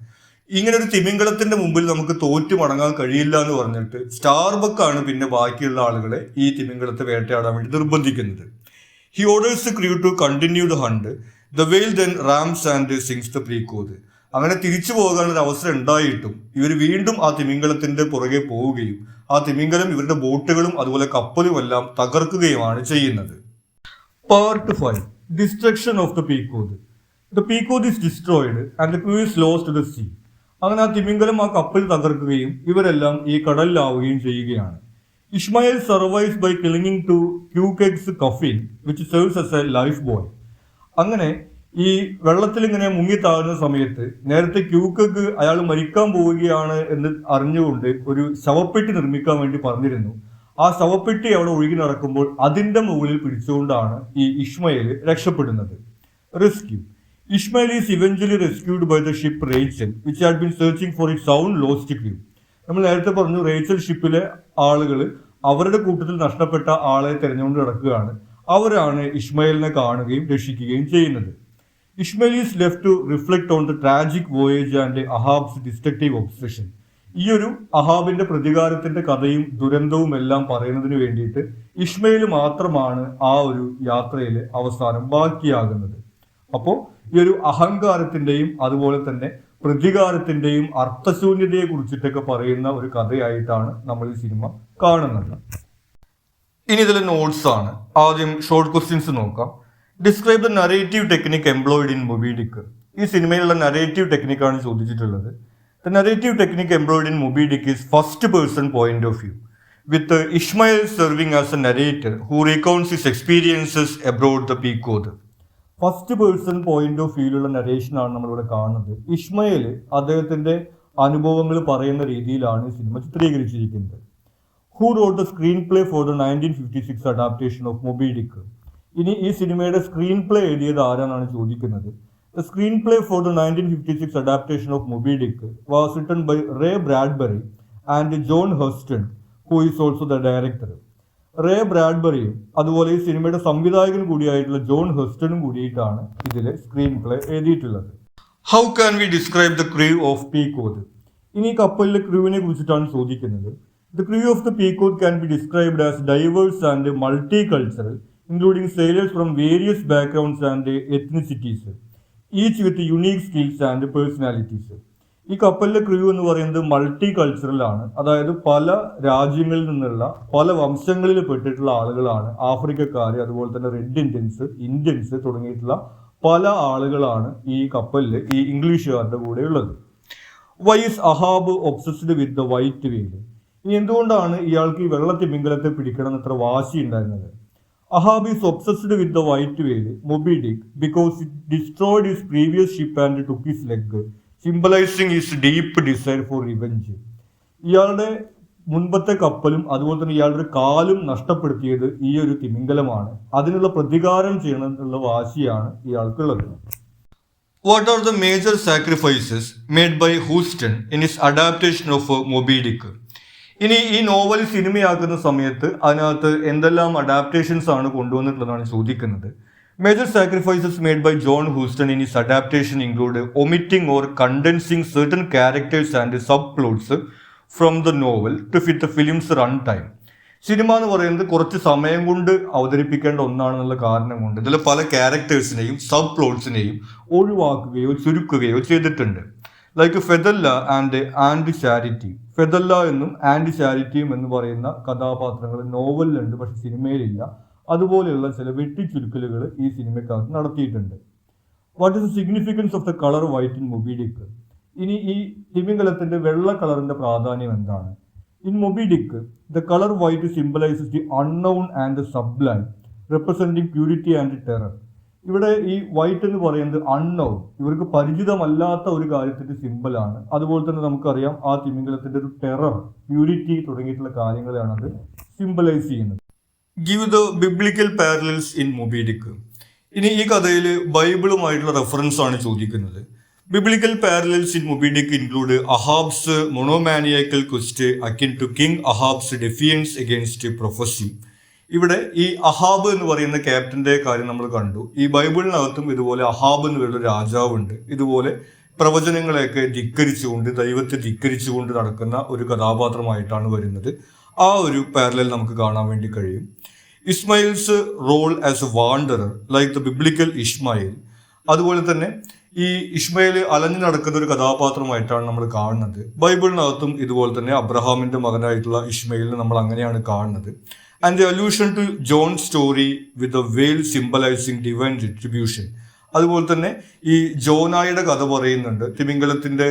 ഇങ്ങനെ ഒരു തിമിംഗലത്തിന്റെ മുമ്പിൽ നമുക്ക് തോറ്റു മടങ്ങാൻ കഴിയില്ല എന്ന് പറഞ്ഞിട്ട് സ്റ്റാർബക്കാണ് പിന്നെ ബാക്കിയുള്ള ആളുകളെ ഈ തിമിംഗലത്തെ വേട്ടയാടാൻ വേണ്ടി നിർബന്ധിക്കുന്നത്. He orders the crew to continue the hunt. The whale then rams and sinks the Pequod. അങ്ങനെ തിരിച്ചു പോകാനൊരു അവസരം ഉണ്ടായിട്ടും ഇവർ വീണ്ടും ആ തിമിംഗലത്തിന്റെ പുറകെ പോവുകയും ആ തിമിംഗലം ഇവരുടെ ബോട്ടുകളും അതുപോലെ കപ്പലുമെല്ലാം തകർക്കുകയുമാണ് ചെയ്യുന്നത്. Part 5. Destruction of the Pequod. The Pequod is destroyed and the crew is lost to the sea. അങ്ങനെ ആ തിമിംഗലം ആ കപ്പൽ തകർക്കുകയും ഇവരെല്ലാം ഈ കടലിലാവുകയും ചെയ്യുകയാണ്. Ishmael survives by clinging to Queequeg's coffin which serves as a life buoy. അങ്ങനെ ഈ വെള്ളത്തിൽ ഇങ്ങനെ മുങ്ങിത്താഴുന്ന സമയത്ത് നേരത്തെ ക്യൂക്കക്ക് അയാൾ മരിക്കാൻ പോവുകയാണ് എന്ന് അറിഞ്ഞുകൊണ്ട് ഒരു ശവപ്പെട്ടി നിർമ്മിക്കാൻ വേണ്ടി പറഞ്ഞിരുന്നു. ആ ശവപ്പെട്ടി അവിടെ ഒഴുകി നടക്കുമ്പോൾ അതിന്റെ മുകളിൽ പിടിച്ചുകൊണ്ടാണ് ഈ ഇസ്മായിൽ രക്ഷപ്പെടുന്നത്. Rescue. Ishmael is eventually rescued by the ship Rachel which had been searching for its own lost crew. നമ്മൾ നേരത്തെ പറഞ്ഞു, റേച്ചൽ ഷിപ്പിലെ ആളുകൾ അവരുടെ കൂട്ടത്തിൽ നഷ്ടപ്പെട്ട ആളെ തെരഞ്ഞുകൊണ്ട് നടക്കുകയാണ്. അവരാണ് ഇസ്മായിലിനെ കാണുകയും രക്ഷിക്കുകയും ചെയ്യുന്നത്. Ishmael is left to reflect on the tragic voyage and Ahab's destructive obsession. ഈ ഒരു അഹാബിന്റെ പ്രതികാരത്തിന്റെ കഥയും ദുരന്തവും എല്ലാം പറയുന്നതിന് വേണ്ടിയിട്ട് ഇസ്മായിൽ മാത്രമാണ് ആ ഒരു യാത്രയിൽ അവസാനം ബാക്കിയാകുന്നത്. അപ്പോൾ ഈ ഒരു അഹങ്കാരത്തിന്റെയും അതുപോലെ തന്നെ പ്രതികാരത്തിന്റെയും അർത്ഥശൂന്യതയെ കുറിച്ചിട്ടൊക്കെ പറയുന്ന ഒരു കഥയായിട്ടാണ് നമ്മൾ ഈ സിനിമ കാണുന്നത്. ഇനി ഇതിലെ നോട്ട്സ് ആണ്. ആദ്യം ഷോർട്ട് ക്വസ്റ്റ്യൻസ് നോക്കാം. Describe the narrative technique employed in Moby Dick. ഈ സിനിമയിലുള്ള നറേറ്റീവ് ടെക്നിക്കാണ് ചോദിച്ചിട്ടുള്ളത്. The narrative technique employed in Moby Dick is first person point of view with Ishmael serving as a narrator who recounts his experiences aboard the Pequod. First person point of വ്യൂയിലുള്ള നരേഷനാണ് നമ്മളിവിടെ കാണുന്നത്. ഇസ്മായിൽ അദ്ദേഹത്തിന്റെ അനുഭവങ്ങൾ പറയുന്ന രീതിയിലാണ് ഈ സിനിമ ചിത്രീകരിച്ചിരിക്കുന്നത്. Who wrote the screenplay for the 1956 adaptation of Moby Dick. ഇനി ഈ സിനിമയുടെ സ്ക്രീൻ പ്ലേ എഴുതിയത് ആരാണെന്നാണ് ചോദിക്കുന്നത്. The screenplay for the 1956 adaptation of Moby Dick was written by Ray Bradbury and John Huston who is also the director. Ray ബ്രാഡ്ബറിയും അതുപോലെ ഈ സിനിമയുടെ സംവിധായകൻ കൂടിയായിട്ടുള്ള ജോൺ ഹെർസ്റ്റണും കൂടിയിട്ടാണ് ഇതിലെ സ്ക്രീൻ പ്ലേ എഴുതിയിട്ടുള്ളത്. How can we describe the crew of Pequod. ഇനി കപ്പലിലെ ക്രൂവിനെ കുറിച്ചിട്ടാണ് ചോദിക്കുന്നത്. The crew of the Pequod can be described as diverse and multicultural including sailors from various backgrounds and ethnicities, each with unique skills and personalities. ഈ കപ്പലിലെ crew എന്ന് പറയുന്നത് multi cultural ആണ്. അതായത് പല രാജ്യങ്ങളിൽ നിന്നുള്ള പല വംശങ്ങളിൽ പെട്ടിട്ടുള്ള ആളുകളാണ്. ആഫ്രിക്കക്കാർ, അതുപോലെ തന്നെ റെഡ് ഇന്ത്യൻസ് തുടങ്ങിയിട്ടുള്ള പല ആളുകളാണ് ഈ കപ്പലിൽ ഈ ഇംഗ്ലീഷുകാരുടെ കൂടെ ഉള്ളത്. Why is Ahab obsessed with the white whale. ഇനി എന്തുകൊണ്ടാണ് ഇയാൾക്ക് ഈ വെള്ളത്തിമിംഗലത്തെ പിടിക്കണം എത്ര വാശി ഉണ്ടായിരുന്നത്? Ahab is obsessed with the white whale, Moby Dick, because it destroyed his previous ship and took his leg, symbolizing his deep desire for revenge. ഇയാളുടെ മുൻപത്തെ കപ്പലും അതുപോലെ തന്നെ ഇയാളുടെ കാലും നഷ്ടപ്പെടുത്തിയത് ഈ ഒരു തിമിംഗലമാണ്. അതിനുള്ള പ്രതികാരം ചെയ്യണമെന്നുള്ള വാശിയാണ് ഇയാൾക്കുള്ളത്. What are the major sacrifices made by Houston in his adaptation of Moby Dick? ഇനി ഈ നോവൽ സിനിമയാക്കുന്ന സമയത്ത് അതിനകത്ത് എന്തെല്ലാം അഡാപ്റ്റേഷൻസ് ആണ് കൊണ്ടുവന്നിട്ടുള്ളതാണ് ചോദിക്കുന്നത്. Major sacrifices made by John Huston in his adaptation include omitting or condensing certain characters and subplots from the novel to fit the film's run time. Cinema എന്ന് പറയുന്നത് കുറച്ച് സമയം കൊണ്ട് അവതരിപ്പിക്കേണ്ട ഒന്നാണെന്നുള്ള കാരണം കൊണ്ട് ഇതിൽ പല ക്യാരക്ടേഴ്സിനെയും സബ് പ്ലോട്ട്സിനെയും ഒഴിവാക്കുകയോ ചുരുക്കുകയോ ചെയ്തിട്ടുണ്ട്. Like Fedallah and Charity. Fedallah എന്നും ആൻഡ് ചാരിറ്റിയും എന്ന് പറയുന്ന കഥാപാത്രങ്ങൾ നോവലിലുണ്ട്, പക്ഷെ സിനിമയിലില്ല. അതുപോലെയുള്ള ചില വെട്ടിച്ചുരുക്കലുകൾ ഈ സിനിമക്കകത്ത് നടത്തിയിട്ടുണ്ട്. What is the significance of the colour white in Moby Dick? ഇനി ഈ തിമിംഗലത്തിന്റെ വെള്ള കളറിന്റെ പ്രാധാന്യം എന്താണ്? In Moby Dick the colour white symbolises the unknown and sublime representing purity and terror. ഇവിടെ ഈ വൈറ്റ് എന്ന് പറയുന്നത് അൺനോൺ, ഇവർക്ക് പരിചിതമല്ലാത്ത ഒരു കാര്യത്തിന്റെ സിമ്പിളാണ്. അതുപോലെ തന്നെ നമുക്കറിയാം ആ തിമിംഗലത്തിന്റെ ഒരു ടെറർ, പ്യൂരിറ്റി തുടങ്ങിയിട്ടുള്ള കാര്യങ്ങളാണ് അത് സിംബലൈസ് ചെയ്യുന്നത്. Give the biblical parallels in Moby Dick. ഇനി ഈ കഥയിൽ ബൈബിളുമായിട്ടുള്ള റെഫറൻസ് ആണ് ചോദിക്കുന്നത്. Biblical parallels in Moby Dick include Ahab's monomaniacal quest akin to King Ahab's defiance against prophecy. ഇവിടെ ഈ അഹാബ് എന്ന് പറയുന്ന ക്യാപ്റ്റന്റെ കാര്യം നമ്മൾ കണ്ടു. ഈ ബൈബിളിനകത്തും ഇതുപോലെ അഹാബ് എന്ന് പറയുന്ന രാജാവുണ്ട്. ഇതുപോലെ പ്രവചനങ്ങളെയൊക്കെ ധിക്കരിച്ചുകൊണ്ട്, ദൈവത്തെ ധിക്കരിച്ചുകൊണ്ട് നടക്കുന്ന ഒരു കഥാപാത്രമായിട്ടാണ് വരുന്നത്. ആ ഒരു പാരലൽ നമുക്ക് കാണാൻ വേണ്ടി കഴിയും. Ishmael's role as a wanderer like the biblical Ishmael. അതുപോലെ തന്നെ ഈ ഇഷ്മയിൽ അലഞ്ഞു നടക്കുന്ന ഒരു കഥാപാത്രമായിട്ടാണ് നമ്മൾ കാണുന്നത്. ബൈബിളിനകത്തും ഇതുപോലെ തന്നെ അബ്രഹാമിന്റെ മകനായിട്ടുള്ള ഇഷ്മയിലിനെ നമ്മൾ അങ്ങനെയാണ് കാണുന്നത്. And the allusion to John story with the whale symbolising divine retribution. അതുപോലെ തന്നെ ഈ ജോനായുടെ കഥ പറയുന്നുണ്ട്. തിമിംഗലത്തിന്റെ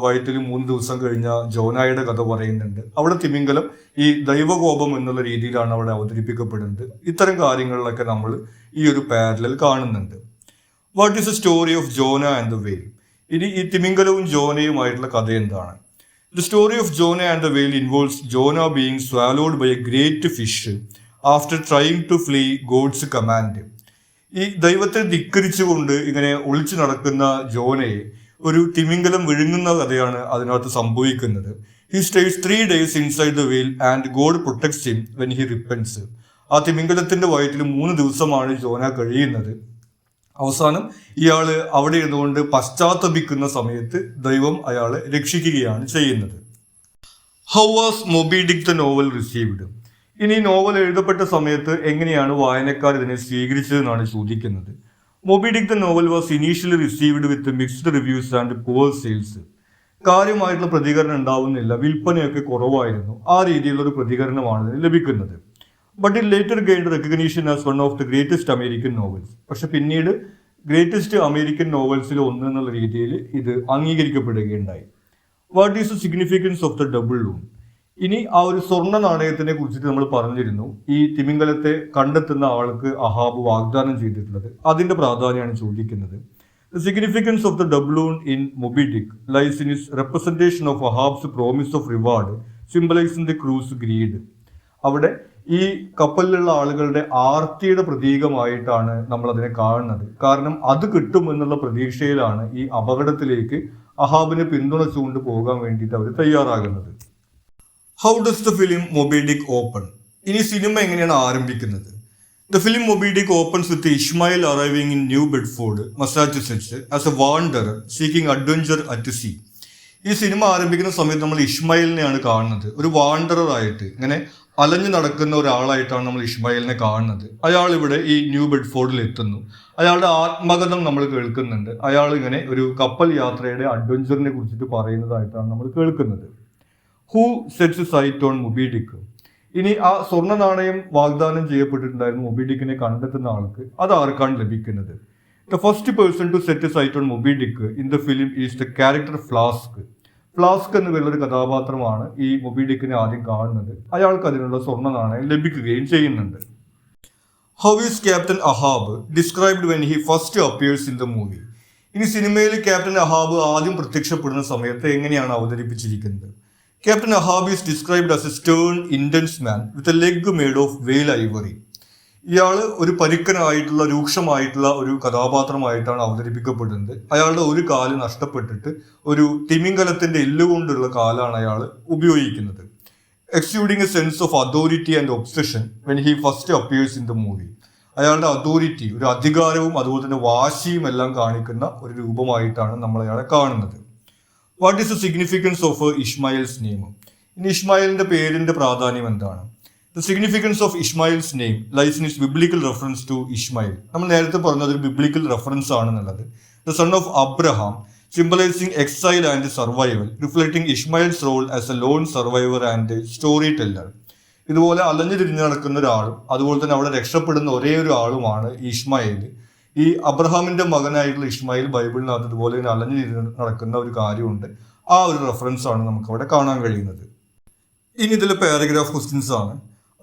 വയറ്റിൽ 3 ദിവസം കഴിഞ്ഞ ജോനായുടെ കഥ പറയുന്നുണ്ട്. അവിടെ തിമിംഗലം ഈ ദൈവകോപം എന്നുള്ള രീതിയിലാണ് അവിടെ അവതരിപ്പിക്കപ്പെടുന്നത്. ഇത്തരം കാര്യങ്ങളിലൊക്കെ നമ്മൾ ഈ ഒരു പാരലൽ കാണുന്നുണ്ട്. What is the story of Jonah and the whale? ഇനി ഈ തിമിംഗലവും ജോനയുമായിട്ടുള്ള കഥ എന്താണ്? The story of Jonah and the whale involves Jonah being swallowed by a great fish after trying to flee God's command. ഈ ദൈവത്തെ ധിക്കരിച്ചുകൊണ്ട് ഇങ്ങനെ ഒളിച്ചു നടക്കുന്ന ജോനയെ ഒരു തിമിംഗലം വിഴുങ്ങുന്ന കഥയാണ് അതിനകത്ത് സംഭവിക്കുന്നത്. He stays 3 days inside the whale and God protects him when he repents. ആ തിമിംഗലത്തിന്റെ വയറ്റിൽ 3 ദിവസമാണ് ജോന കഴിയുന്നത്. അവസാനം ഇയാള് അവിടെ ഇരുന്നുകൊണ്ട് പശ്ചാത്തപിക്കുന്ന സമയത്ത് ദൈവം അയാളെ രക്ഷിക്കുകയാണ് ചെയ്യുന്നത്. How was Moby Dick the novel received? ഇനി നോവൽ എഴുതപ്പെട്ട സമയത്ത് എങ്ങനെയാണ് വായനക്കാർ ഇതിനെ സ്വീകരിച്ചതെന്നാണ് ചോദിക്കുന്നത്. Moby Dick the novel was initially received with mixed reviews and poor sales. കാര്യമായിട്ടുള്ള പ്രതികരണം ഉണ്ടാവുന്നില്ല, വിൽപ്പനയൊക്കെ കുറവായിരുന്നു. ആ രീതിയിലുള്ള ഒരു പ്രതികരണമാണ് ഇതിന് ലഭിക്കുന്നത്. But it later gained recognition as one of the greatest American novels. പക്ഷെ പിന്നീട് ഗ്രേറ്റസ്റ്റ് അമേരിക്കൻ നോവൽസിൽ ഒന്ന് എന്നുള്ള രീതിയിൽ ഇത് അംഗീകരിക്കപ്പെടുകയുണ്ടായി. What is the significance of the doubloon? ഇനി ആ ഒരു സ്വർണ്ണ നാണയത്തിനെ കുറിച്ചിട്ട് നമ്മൾ പറഞ്ഞിരുന്നു. ഈ തിമിംഗലത്തെ കണ്ടെത്തുന്ന ആൾക്ക് അഹാബ് വാഗ്ദാനം ചെയ്തിട്ടുള്ളത്, അതിന്റെ പ്രാധാന്യമാണ് ചോദിക്കുന്നത്. The significance of the doubloon in Moby Dick lies in its representation of Ahab's promise of reward symbolising the crew's greed. അവിടെ ഈ കപ്പലിലുള്ള ആളുകളുടെ ആർത്തിയുടെ പ്രതീകമായിട്ടാണ് നമ്മൾ അതിനെ കാണുന്നത്. കാരണം അത് കിട്ടും എന്നുള്ള പ്രതീക്ഷയിലാണ് ഈ അപകടത്തിലേക്ക് അഹാബിനെ പിന്തുണച്ചുകൊണ്ട് പോകാൻ വേണ്ടിയിട്ട് അവർ തയ്യാറാകുന്നത്. How does the film Moby Dick open? ഇനി സിനിമ എങ്ങനെയാണ് ആരംഭിക്കുന്നത്? The film Moby Dick opens with Ishmael arriving in New Bedford, Massachusetts as a wanderer seeking adventure at sea. ഈ സിനിമ ആരംഭിക്കുന്ന സമയത്ത് നമ്മൾ ഇഷ്മായിലിനെയാണ് കാണുന്നത്. ഒരു വാണ്ടറർ ആയിട്ട് ഇങ്ങനെ അലഞ്ഞു നടക്കുന്ന ഒരാളായിട്ടാണ് നമ്മൾ ഇഷ്മായിലിനെ കാണുന്നത്. അയാൾ ഇവിടെ ഈ ന്യൂ ബെഡ്ഫോർഡിൽ എത്തുന്നു. അയാളുടെ ആത്മകഥം നമ്മൾ കേൾക്കുന്നുണ്ട്. അയാൾ ഇങ്ങനെ ഒരു കപ്പൽ യാത്രയുടെ അഡ്വഞ്ചറിനെ കുറിച്ചിട്ട് പറയുന്നതായിട്ടാണ് നമ്മൾ കേൾക്കുന്നത്. Who sets site on Moby ഡിക്? ഇനി ആ സ്വർണ്ണ നാണയം വാഗ്ദാനം ചെയ്യപ്പെട്ടിട്ടുണ്ടായിരുന്നു മൊബി ഡിക്കിനെ കണ്ടെത്തുന്ന ആൾക്ക്. അത് ആർക്കാണ് ലഭിക്കുന്നത്? The first person to set sight on Moby Dick in the film is the character Flask. Flask എന്ന് പറയുന്ന ഒരു കഥാപാത്രമാണ് ഈ മൊബി ഡിക്കിനെ ആദ്യം കാണുന്നത്. അയാൾക്ക് അതിനുള്ള സ്വർണ്ണ നാണയം ലഭിക്കുകയും ചെയ്യുന്നുണ്ട്. How is captain Ahab described when he first appears in the movie? ഇനി സിനിമയിൽ ക്യാപ്റ്റൻ അഹാബ് ആദ്യം പ്രത്യക്ഷപ്പെടുന്ന സമയത്ത് എങ്ങനെയാണ് അവതരിപ്പിച്ചിരിക്കുന്നത്? Captain Ahab is described as A Stern intense man with a leg made of വെയിൽ ഐവറി. ഇയാൾ ഒരു പരുക്കനായിട്ടുള്ള രൂക്ഷമായിട്ടുള്ള ഒരു കഥാപാത്രമായിട്ടാണ് അവതരിപ്പിക്കപ്പെടുന്നത്. അയാളുടെ ഒരു കാല് നഷ്ടപ്പെട്ടിട്ട് ഒരു തിമിംഗലത്തിന്റെ എല്ലുകൊണ്ടുള്ള കാലാണ് അയാൾ ഉപയോഗിക്കുന്നത്. Exuding a sense of authority and obsession when he first appears in the movie. അയാളുടെ അതോറിറ്റി, ഒരു അധികാരവും അതുപോലെ തന്നെ വാശിയും എല്ലാം കാണിക്കുന്ന ഒരു രൂപമായിട്ടാണ് നമ്മൾ അയാളെ കാണുന്നത്. What is the significance of Ishmael's name? ഇനി ഇഷ്മായിലിന്റെ പേരിന്റെ പ്രാധാന്യം എന്താണ്? The significance of Ishmael's name lies in its biblical reference to Ishmael. നമ്മൾ നേരത്തെ പറഞ്ഞത് ഒരു ബിബ്ലിക്കൽ റെഫറൻസ് ആണെന്നുള്ളത്. The son of Abraham symbolising exile and survival, reflecting Ishmael's role as a lone survivor and storyteller. ഇതുപോലെ അലഞ്ഞു തിരിഞ്ഞു നടക്കുന്ന ഒരാളും അതുപോലെ തന്നെ അവിടെ രക്ഷപ്പെടുന്ന ഒരേ ഒരു ആളുമാണ് ഇഷ്മായിൽ. ഈ അബ്രഹാമിന്റെ മകനായിട്ടുള്ള ഇഷ്മായിൽ ബൈബിളിനകത്ത് ഇതുപോലെ അലഞ്ഞു തിരിഞ്ഞ് നടക്കുന്ന ഒരു കാര്യമുണ്ട്. ആ ഒരു റെഫറൻസ് ആണ് നമുക്ക് അവിടെ കാണാൻ കഴിയുന്നത്. ഇനി ഇതിലെ പാരഗ്രാഫ് ക്വസ്റ്റ്യൻസ് ആണ്.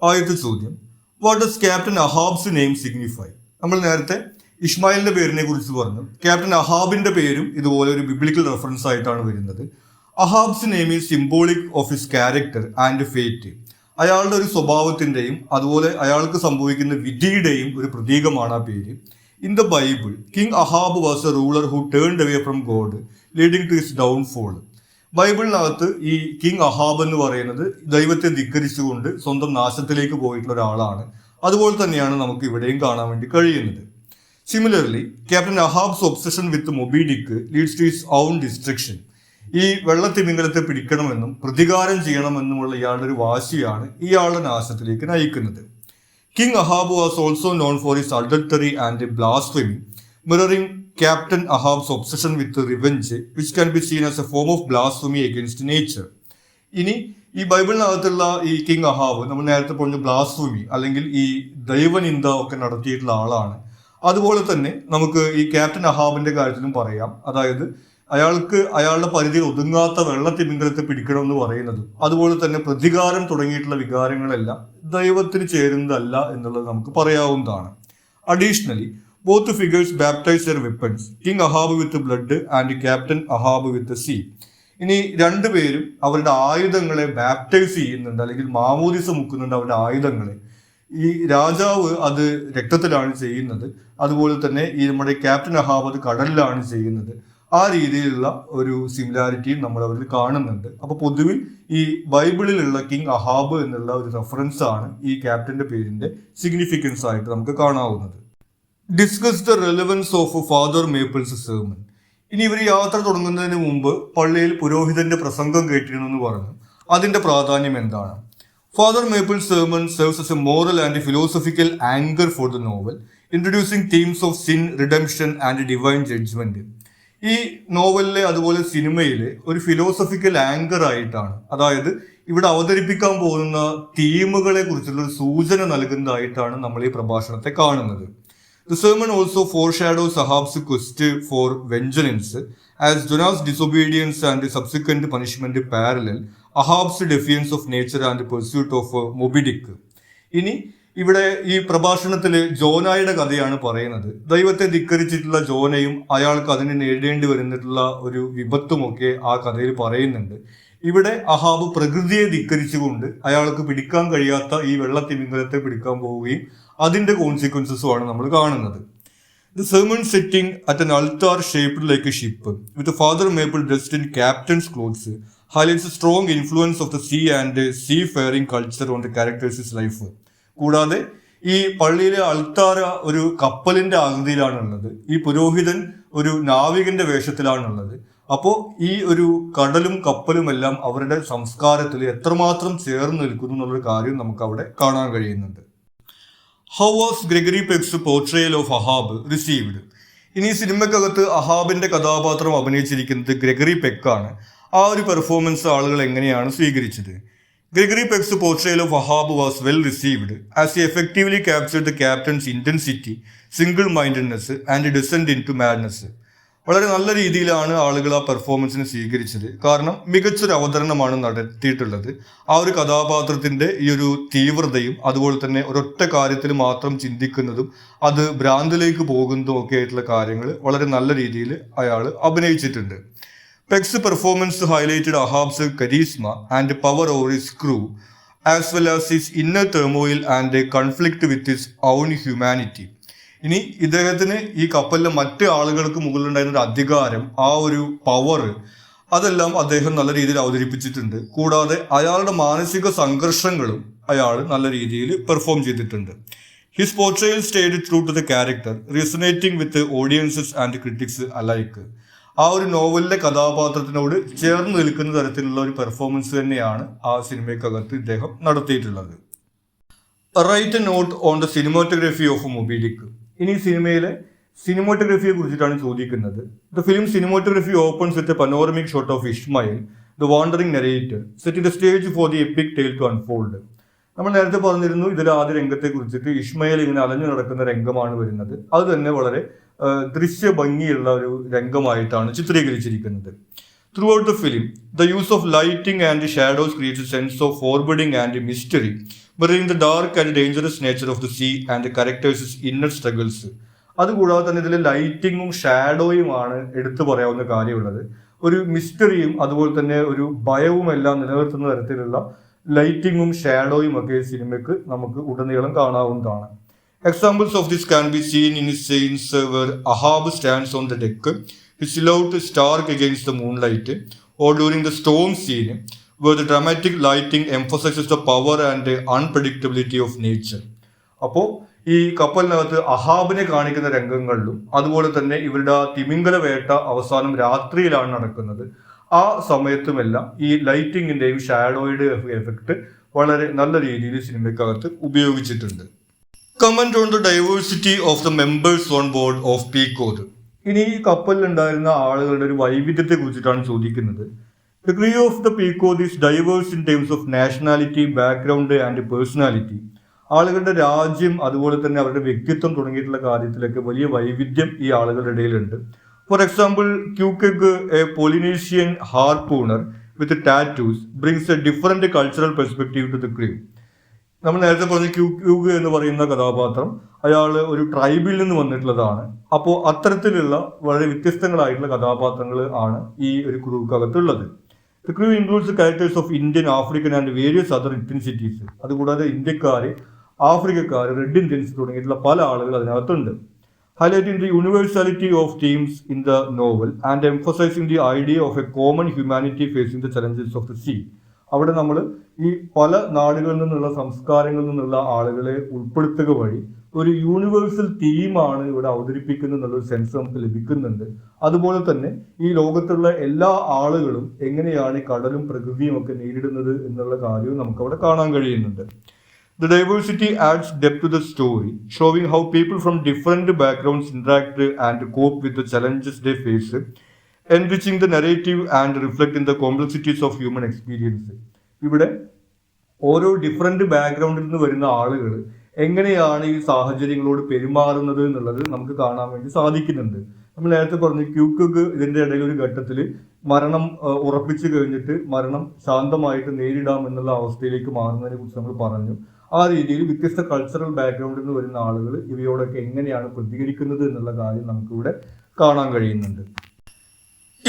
ആദ്യത്തെ ചോദ്യം, what does Captain Ahab's name signify? നമ്മൾ നേരത്തെ ഇഷ്മായിലിന്റെ പേരിനെ കുറിച്ച് പറഞ്ഞു. ക്യാപ്റ്റൻ അഹാബിന്റെ പേരും ഇതുപോലെ ഒരു ബിബ്ലിക്കൽ റെഫറൻസ് ആയിട്ടാണ് വരുന്നത്. Ahab's name is symbolic of his character and fate. അയാളുടെ ഒരു സ്വഭാവത്തിന്റെയും അതുപോലെ അയാൾക്ക് സംഭവിക്കുന്ന വിധിയുടെയും ഒരു പ്രതീകമാണ് ആ പേര്. In the Bible, King Ahab was a ruler who turned away from God, leading to his downfall. ബൈബിളിനകത്ത് ഈ കിങ് അഹാബ് എന്ന് പറയുന്നത് ദൈവത്തെ ധിക്കരിച്ചുകൊണ്ട് സ്വന്തം നാശത്തിലേക്ക് പോയിട്ടുള്ള ഒരാളാണ്. അതുപോലെ തന്നെയാണ് നമുക്ക് ഇവിടെയും കാണാൻ വേണ്ടി കഴിയുന്നത്. Similarly, Captain Ahab's obsession with Moby Dick leads to his own destruction. ഈ വെള്ളത്തിമിംഗലത്തെ പിടിക്കണമെന്നും പ്രതികാരം ചെയ്യണമെന്നുമുള്ള ഇയാളുടെ ഒരു വാശിയാണ് ഇയാളുടെ നാശത്തിലേക്ക് നയിക്കുന്നത്. King Ahab was also known for his adultery and blasphemy, mirroring Captain Ahab's obsession with revenge, which can be seen as a form of blasphemy against nature. ഇനി ഈ ബൈബിളിനകത്തുള്ള ഈ കിങ് അഹാബ് നമ്മൾ നേരത്തെ പറഞ്ഞ ബ്ലാസ്ഫമി അല്ലെങ്കിൽ ഈ ദൈവനിന്ദ ഒക്കെ നടത്തിയിട്ടുള്ള ആളാണ്. അതുപോലെ തന്നെ നമുക്ക് ഈ ക്യാപ്റ്റൻ അഹാബിന്റെ കാര്യത്തിലും പറയാം. അതായത് അയാൾക്ക് അയാളുടെ പരിധിയിൽ ഒതുങ്ങാത്ത വെള്ളത്തിമിംഗലത്തെ പിടിക്കണം എന്ന് പറയുന്നതും അതുപോലെ തന്നെ പ്രതികാരം തുടങ്ങിയിട്ടുള്ള വികാരങ്ങളെല്ലാം ദൈവത്തിന് ചേരുന്നതല്ല എന്നുള്ളത് നമുക്ക് പറയാവുന്നതാണ്. Additionally, both figures baptise their weapons, King Ahab with blood and Captain Ahab with sea. ഇനി രണ്ടുപേരും അവരുടെ ആയുധങ്ങളെ ബാപ്റ്റൈസ് ചെയ്യുന്നുണ്ട്, അല്ലെങ്കിൽ മാമോദിസ മുക്കുന്നുണ്ട് അവരുടെ ആയുധങ്ങളെ. ഈ രാജാവ് അത് രക്തത്തിലാണ് ചെയ്യുന്നത്, അതുപോലെ തന്നെ ഈ നമ്മുടെ ക്യാപ്റ്റൻ അഹാബ് അത് കടലിലാണ് ചെയ്യുന്നത്. ആ രീതിയിലുള്ള ഒരു സിമിലാരിറ്റിയും നമ്മൾ അവരിൽ കാണുന്നുണ്ട്. അപ്പോൾ പൊതുവിൽ ഈ ബൈബിളിലുള്ള കിങ് അഹാബ് എന്നുള്ള ഒരു റെഫറൻസ് ആണ് ഈ ക്യാപ്റ്റന്റെ പേരിന്റെ സിഗ്നിഫിക്കൻസ് ആയിട്ട് നമുക്ക് കാണാവുന്നത്. Discuss the relevance of Father Mapple's sermon. ഇനി ഇവർ യാത്ര തുടങ്ങുന്നതിന് മുമ്പ് പള്ളിയിൽ പുരോഹിതന്റെ പ്രസംഗം കേട്ടിരുന്നു എന്ന് പറഞ്ഞു. അതിന്റെ പ്രാധാന്യം എന്താണ്? Father Mapple's sermon serves as a moral and philosophical anchor for the novel, introducing themes of sin, redemption and divine judgment. ഈ നോവലിലെ അതുപോലെ സിനിമയിലെ ഒരു ഫിലോസഫിക്കൽ ആങ്കർ ആയിട്ടാണ്, അതായത് ഇവിടെ അവതരിപ്പിക്കാൻ പോകുന്ന തീമുകളെ കുറിച്ചുള്ള ഒരു സൂചന നൽകുന്നതായിട്ടാണ് നമ്മൾ ഈ പ്രഭാഷണത്തെ കാണുന്നത്. The sermon also foreshadows Ahab's quest for vengeance, as Jonah's disobedience and subsequent punishment parallel Ahab's defiance of nature and pursuit of Moby Dick. ഇനി ഇവിടെ ഈ പ്രഭാഷണത്തിൽ ജോനായുടെ കഥയാണ് പറയുന്നത്. ദൈവത്തെ ധിക്കരിച്ചിട്ടുള്ള ജോനയും അയാൾക്ക് അതിന് നേരിടേണ്ടി വരുന്നിട്ടുള്ള ഒരു വിപത്തുമൊക്കെ ആ കഥയിൽ പറയുന്നുണ്ട്. ഇവിടെ അഹാബ് പ്രകൃതിയെ ധിക്കരിച്ചുകൊണ്ട് അയാൾക്ക് പിടിക്കാൻ കഴിയാത്ത ഈ വെള്ളത്തിമിംഗലത്തെ പിടിക്കാൻ പോവുകയും അതിന്റെ കോൺസിക്വൻസസുമാണ് നമ്മൾ കാണുന്നത്. The sermon setting at an altar shaped like a ship, with the Father Maple dressed in captain's clothes, highlights a strong influence of the sea and seafaring culture on the characters' life. കൂടാതെ ഈ പള്ളിയിലെ അൾത്താര ഒരു കപ്പലിന്റെ ആകൃതിയിലാണുള്ളത്. ഈ പുരോഹിതൻ ഒരു നാവികന്റെ വേഷത്തിലാണുള്ളത്. അപ്പോൾ ഈ ഒരു കടലും കപ്പലും എല്ലാം അവരുടെ സംസ്കാരത്തിൽ എത്രമാത്രം ചേർന്ന് നിൽക്കുന്നു എന്നുള്ളൊരു കാര്യം നമുക്ക് അവിടെ കാണാൻ കഴിയുന്നുണ്ട്. How was Gregory peaks portrayal of Ahab received? ഇനി സിനിമക്കകത്ത് അഹാബിന്റെ കഥാപാത്രം അഭിനയിച്ചിരിക്കുന്നത് ഗ്രെഗറി പെക്കാണ്. ആ ഒരു പെർഫോമൻസ് ആളുകൾ എങ്ങനെയാണ് സ്വീകരിച്ചത്? Gregory Peck's portrayal of Ahab was well received, as he effectively captured the captain's intensity, single-mindedness and descent into madness. വളരെ നല്ല രീതിയിലാണ് ആളുകൾ ആ പെർഫോമൻസിനെ സ്വീകരിച്ചത്. കാരണം മികച്ചൊരു അവതരണമാണ് നടത്തിയിട്ടുള്ളത്. ആ ഒരു കഥാപാത്രത്തിന്റെ ഈ ഒരു തീവ്രതയും അതുപോലെ തന്നെ ഒരൊറ്റ കാര്യത്തിൽ മാത്രം ചിന്തിക്കുന്നതും അത് ഭ്രാന്തിലേക്ക് പോകുന്നതും ഒക്കെ ആയിട്ടുള്ള കാര്യങ്ങൾ വളരെ നല്ല രീതിയിൽ അയാൾ അഭിനയിച്ചിട്ടുണ്ട്. Peck's performance highlighted Ahab's charisma and power over his crew, as well as his inner turmoil and conflict with his own humanity. ഇനി ഇദ്ദേഹത്തിന് ഈ കപ്പലിലെ മറ്റ് ആളുകൾക്ക് മുകളിലുണ്ടായിരുന്ന ഒരു അധികാരം, ആ ഒരു പവർ, അതെല്ലാം അദ്ദേഹം നല്ല രീതിയിൽ അവതരിപ്പിച്ചിട്ടുണ്ട്. കൂടാതെ അയാളുടെ മാനസിക സംഘർഷങ്ങളും അയാൾ നല്ല രീതിയിൽ പെർഫോം ചെയ്തിട്ടുണ്ട്. His portrayal stayed true to the character, resonating with audiences and critics alike. ആ ഒരു നോവലിലെ കഥാപാത്രത്തിനോട് ചേർന്ന് നിൽക്കുന്ന തരത്തിലുള്ള ഒരു പെർഫോമൻസ് തന്നെയാണ് ആ സിനിമയ്ക്കകത്ത് ഇദ്ദേഹം നടത്തിയിട്ടുള്ളത്. Write a note on the cinematography of Moby Dick. ഇനി സിനിമയിലെ സിനിമാറ്റോഗ്രഫിയെ കുറിച്ചിട്ടാണ് ചോദിക്കുന്നത്. The film cinematography opens with a panoramic shot of Ishmael, the wandering narrator, setting the stage for the epic tale to unfold. നമ്മൾ നേരത്തെ പറഞ്ഞിരുന്നു ഇതിൽ ആദ്യ രംഗത്തെ കുറിച്ചിട്ട്. ഇഷ്മയിൽ ഇങ്ങനെ അലഞ്ഞു നടക്കുന്ന രംഗമാണ് വരുന്നത്. അത് തന്നെ വളരെ ദൃശ്യ ഭംഗിയുള്ള ഒരു രംഗമായിട്ടാണ് ചിത്രീകരിച്ചിരിക്കുന്നത്. Through out the film, the use of lighting and shadows creates A sense of ഫോർബിഡിംഗ് and mystery, mirroring the dark and dangerous nature of the sea and the characters' inner struggles. അതുകൂടാതെ തന്നെ ഇതിൽ ലൈറ്റിങ്ങും ഷാഡോയുമാണ് എടുത്തു പറയാവുന്ന കാര്യമുള്ളത്. ഒരു മിസ്റ്ററിയും അതുപോലെ തന്നെ ഒരു ഭയവും എല്ലാം നിലനിർത്തുന്ന തരത്തിലുള്ള ലൈറ്റിങ്ങും ഷാഡോയും ഒക്കെ സിനിമയ്ക്ക് നമുക്ക് ഉടനീളം കാണാവുന്നതാണ്. Examples of this can be seen in his scenes where Ahab stands on the deck, his silhouette stark against the moonlight, or during the storm scene, where the dramatic lighting emphasizes the power and the unpredictability of nature. അപ്പോൾ ഈ കപ്പലിനകത്ത് അഹാബിനെ കാണിക്കുന്ന രംഗങ്ങളിലും അതുപോലെ തന്നെ ഇവരുടെ തിമിംഗല വേട്ട അവസാനം രാത്രിയിലാണ് നടക്കുന്നത്. ആ സമയത്തുമെല്ലാം ഈ ലൈറ്റിങ്ങിന്റെയും ഷാഡോയുടെ എഫക്റ്റ് വളരെ നല്ല രീതിയിൽ സിനിമയ്ക്കകത്ത് ഉപയോഗിച്ചിട്ടുണ്ട്. Comment on the diversity of the members on board of peacock. ഇനി ഈ കപ്പലിൽ ഉണ്ടായിരുന്ന ആളുകളുടെ ഒരു വൈവിധ്യത്തെ കുറിച്ചിട്ടാണ് ചോദിക്കുന്നത്. The crew of the Peacock is diverse in terms of nationality, background and personality. ആളുകളുടെ രാജ്യം അതുപോലെ തന്നെ അവരുടെ വ്യക്തിത്വം തുടങ്ങിയിട്ടുള്ള കാര്യത്തിലൊക്കെ വലിയ വൈവിധ്യം ഈ ആളുകളുടെ ഇടയിലുണ്ട്. For example, Queequeg, a Polynesian harpooner with tattoos, brings a different cultural perspective to the crew. നമ്മൾ നേരത്തെ പറഞ്ഞ ക്യൂഗ് എന്ന് പറയുന്ന കഥാപാത്രം അയാൾ ഒരു ട്രൈബിൽ നിന്ന് വന്നിട്ടുള്ളതാണ്. അപ്പോൾ അത്തരത്തിലുള്ള വളരെ വ്യത്യസ്തങ്ങളായിട്ടുള്ള കഥാപാത്രങ്ങൾ ആണ് ഈ ഒരു ക്രൂക്കകത്തുള്ളത്. The crew includes the characters of Indian, African and various other ethnicities. അതുകൂടാതെ ഇന്ത്യക്കാർ, ആഫ്രിക്കക്കാർ, റെഡ് ഇന്ത്യൻസ് തുടങ്ങിയിട്ടുള്ള പല ആളുകൾ അതിനകത്തുണ്ട്. Highlighting the universality of themes in the novel and emphasizing the idea of a common humanity facing the challenges of the sea. അവിടെ നമ്മൾ ഈ പല നാടുകളിൽ നിന്നുള്ള സംസ്കാരങ്ങളിൽ നിന്നുള്ള ആളുകളെ ഉൾപ്പെടുത്തുക വഴി ഒരു യൂണിവേഴ്സൽ തീമാണ് ഇവിടെ അവതരിപ്പിക്കുന്നത് എന്നുള്ളൊരു സെൻസ് നമുക്ക് ലഭിക്കുന്നുണ്ട്. അതുപോലെ തന്നെ ഈ ലോകത്തുള്ള എല്ലാ ആളുകളും എങ്ങനെയാണ് ഈ കടലും പ്രകൃതിയും ഒക്കെ നേരിടുന്നത് എന്നുള്ള കാര്യവും നമുക്ക് അവിടെ കാണാൻ കഴിയുന്നുണ്ട്. The diversity adds depth to the story, showing how people from different backgrounds interact and cope with the challenges they face, enriching the narrative and reflecting the complexities of human experience. ഇവിടെ ഓരോ different ബാക്ക്ഗ്രൗണ്ടിൽ നിന്ന് വരുന്ന ആളുകൾ എങ്ങനെയാണ് ഈ സാഹചര്യങ്ങളോട് പെരുമാറുന്നത് എന്നുള്ളത് നമുക്ക് കാണാൻ വേണ്ടി സാധിക്കുന്നുണ്ട്. നമ്മൾ നേരത്തെ പറഞ്ഞു ക്യൂക്കഗ് ഇതിന്റെ ഇടയിൽ ഒരു ഘട്ടത്തിൽ മരണം ഉറപ്പിച്ചു കഴിഞ്ഞിട്ട് മരണം ശാന്തമായിട്ട് നേരിടാം എന്നുള്ള അവസ്ഥയിലേക്ക് മാറുന്നതിനെ കുറിച്ച് നമ്മൾ പറഞ്ഞു. ആ രീതിയിൽ വ്യത്യസ്ത കൾച്ചറൽ ബാക്ക്ഗ്രൗണ്ടിൽ നിന്ന് വരുന്ന ആളുകൾ ഇവയോടൊക്കെ എങ്ങനെയാണ് പ്രതികരിക്കുന്നത് എന്നുള്ള കാര്യം നമുക്കിവിടെ കാണാൻ കഴിയുന്നുണ്ട്.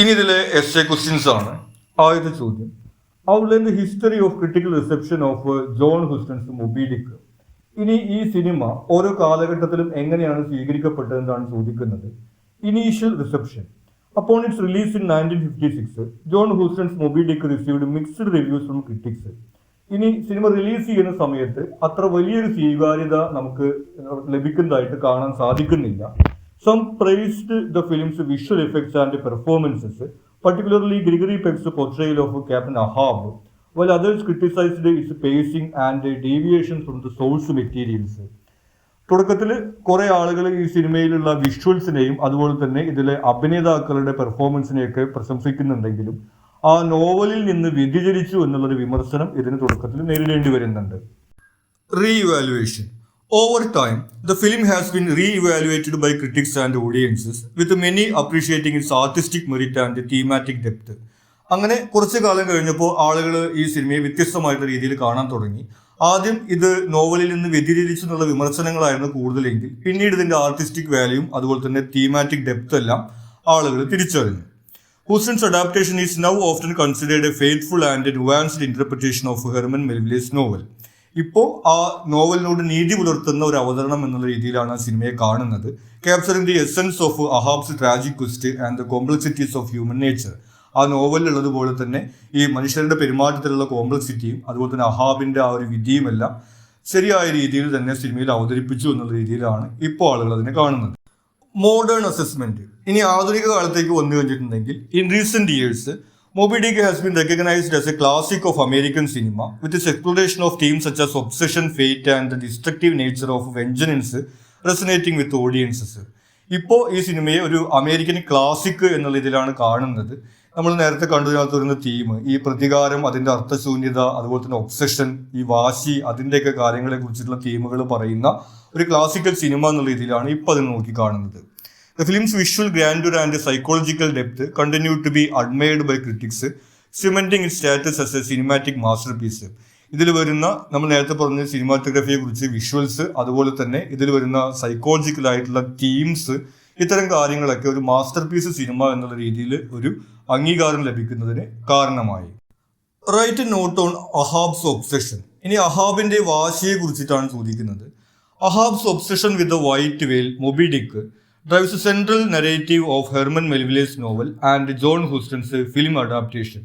ഇനി ഇതിലെ എസ്സേ ക്വസ്റ്റ്യൻസ് ആണ്. ആദ്യത്തെ ചോദ്യം, outline the history of critical reception of John Huston's Moby Dick. ഇനി ഈ സിനിമ ഓരോ കാലഘട്ടത്തിലും എങ്ങനെയാണ് സ്വീകരിക്കപ്പെട്ടതെന്നാണ് ചോദിക്കുന്നത്. Initial reception. Upon its release in 1956, John Huston's Moby Dick received mixed reviews from critics. ഇനി സിനിമ റിലീസ് ചെയ്യുന്ന സമയത്ത് അത്ര വലിയൊരു സ്വീകാര്യത നമുക്ക് ലഭിക്കുന്നതായിട്ട് കാണാൻ സാധിക്കുന്നില്ല. Some praised the film's visual effects and performances, particularly Gregory Peck's portrayal of Captain Ahab, while others criticized its pacing and deviations from the source materials. തുടക്കത്തിൽ കുറെ ആളുകൾ ഈ സിനിമയിലുള്ള വിഷ്വൽസിനെയും അതുപോലെ തന്നെ ഇതിലെ അഭിനേതാക്കളുടെ പെർഫോമൻസിനെയൊക്കെ പ്രശംസിക്കുന്നുണ്ടെങ്കിലും ആ നോവലിൽ നിന്ന് വ്യതിചലിച്ചു എന്നുള്ളൊരു വിമർശനം ഇതിന് തുടക്കത്തിൽ നേരിടേണ്ടി വരുന്നുണ്ട്. റീഇവാലുവേഷൻ. Over time, the film has been re-evaluated by critics and audiences, with many appreciating its artistic merit and thematic depth. അങ്ങനെ കുറച്ചു കാലം കഴിഞ്ഞപ്പോൾ ആളുകൾ ഈ സിനിമയെ വ്യത്യസ്തമായിട്ടുള്ള രീതിയിൽ കാണാൻ തുടങ്ങി. ആദ്യം ഇത് നോവലിൽ നിന്ന് വ്യതിചലിച്ചു എന്നുള്ള വിമർശനങ്ങളായിരുന്നു കൂടുതലെങ്കിൽ പിന്നീട് ഇതിന്റെ ആർട്ടിസ്റ്റിക് വാല്യൂയും അതുപോലെ തന്നെ തീമാറ്റിക് ഡെപ്ത് എല്ലാം ആളുകൾ തിരിച്ചറിഞ്ഞു. Huston's adaptation is now often considered a faithful and nuanced interpretation of Herman Melville's novel. ഇപ്പോൾ ആ നോവലിനോട് നീതി പുലർത്തുന്ന ഒരു അവതരണം എന്നുള്ള രീതിയിലാണ് ആ സിനിമയെ കാണുന്നത്. Capturing the essence of Ahab's tragic quest and the complexities of human nature. ആ നോവലിലുള്ളതുപോലെ തന്നെ ഈ മനുഷ്യരുടെ പെരുമാറ്റത്തിലുള്ള കോംപ്ലക്സിറ്റിയും അതുപോലെ തന്നെ അഹാബിന്റെ ആ ഒരു വിധിയും എല്ലാം ശരിയായ രീതിയിൽ തന്നെ സിനിമയിൽ അവതരിപ്പിച്ചു എന്നുള്ള രീതിയിലാണ് ഇപ്പോൾ ആളുകൾ അതിനെ കാണുന്നത്. Modern assessment. ഇനി ആധുനിക കാലത്തേക്ക് വന്നു കഴിഞ്ഞിട്ടുണ്ടെങ്കിൽ in recent years Moby Dick has been recognized as a classic of American cinema, with its exploration of themes such as obsession, fate and the destructive nature of vengeance resonating with audiences. ഇപ്പോൾ ഈ സിനിമയെ ഒരു American classic എന്നുള്ള ഇതിലാണ് കാണുന്നത്. നമ്മൾ നേരത്തെ കണ്ടതിനകത്ത് വരുന്ന തീം, ഈ പ്രതികാരം, അതിൻ്റെ അർത്ഥശൂന്യത, അതുപോലെ തന്നെ ഒബ്സഷൻ, ഈ വാശി, അതിൻ്റെയൊക്കെ കാര്യങ്ങളെ കുറിച്ചിട്ടുള്ള തീമുകൾ പറയുന്ന ഒരു ക്ലാസിക്കൽ സിനിമ എന്നുള്ള രീതിയിലാണ് ഇപ്പോൾ അതിനെ നോക്കി കാണുന്നത്. The film's visual grandeur and psychological depth continue to be admired by critics, cementing its status as a cinematic masterpiece. ഇതിൽ വരുന്ന നമ്മൾ നേരത്തെ പറഞ്ഞ സിനിമാറ്റോഗ്രഫിയെ കുറിച്ച് വിഷ്വൽസ്, അതുപോലെ തന്നെ ഇതിൽ വരുന്ന സൈക്കോളജിക്കൽ ആയിട്ടുള്ള തീംസ്, ഇത്തരം കാര്യങ്ങളൊക്കെ ഒരു മാസ്റ്റർ പീസ് സിനിമ എന്നുള്ള രീതിയിൽ ഒരു അംഗീകാരം ലഭിക്കുന്നതിന് കാരണമായി. Write note on Ahab's obsession. ഇനി അഹാബിന്റെ വാശിയെ കുറിച്ചിട്ടാണ് ചോദിക്കുന്നത്. Ahab's obsession with the white whale, Moby Dick, drives the central narrative of Herman Melville's novel and John Huston's film adaptation.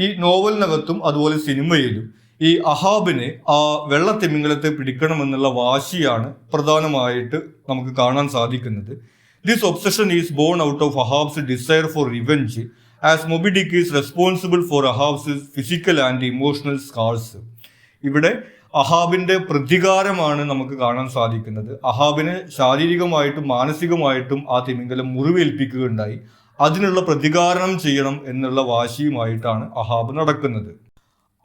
ഈ നോവലിനകത്തും അതുപോലെ സിനിമയിലും ഈ അഹാബിനെ ആ വെള്ളത്തിമിംഗലത്തെ പിടിക്കണമെന്നുള്ള വാശിയാണ് പ്രധാനമായിട്ട് നമുക്ക് കാണാൻ സാധിക്കുന്നത്. This obsession is born out of Ahab's desire for revenge as Moby Dick is responsible for Ahab's physical and emotional scars. ഇവിടെ അഹാബിന്റെ പ്രതികാരമാണ് നമുക്ക് കാണാൻ സാധിക്കുന്നത്. അഹാബിനെ ശാരീരികമായിട്ടും മാനസികമായിട്ടും ആ തിമിംഗലം മുറിവേൽപ്പിക്കുകയുണ്ടായി. അതിനുള്ള പ്രതികാരം ചെയ്യണം എന്നുള്ള വാശിയുമായിട്ടാണ് അഹാബ് നടക്കുന്നത്.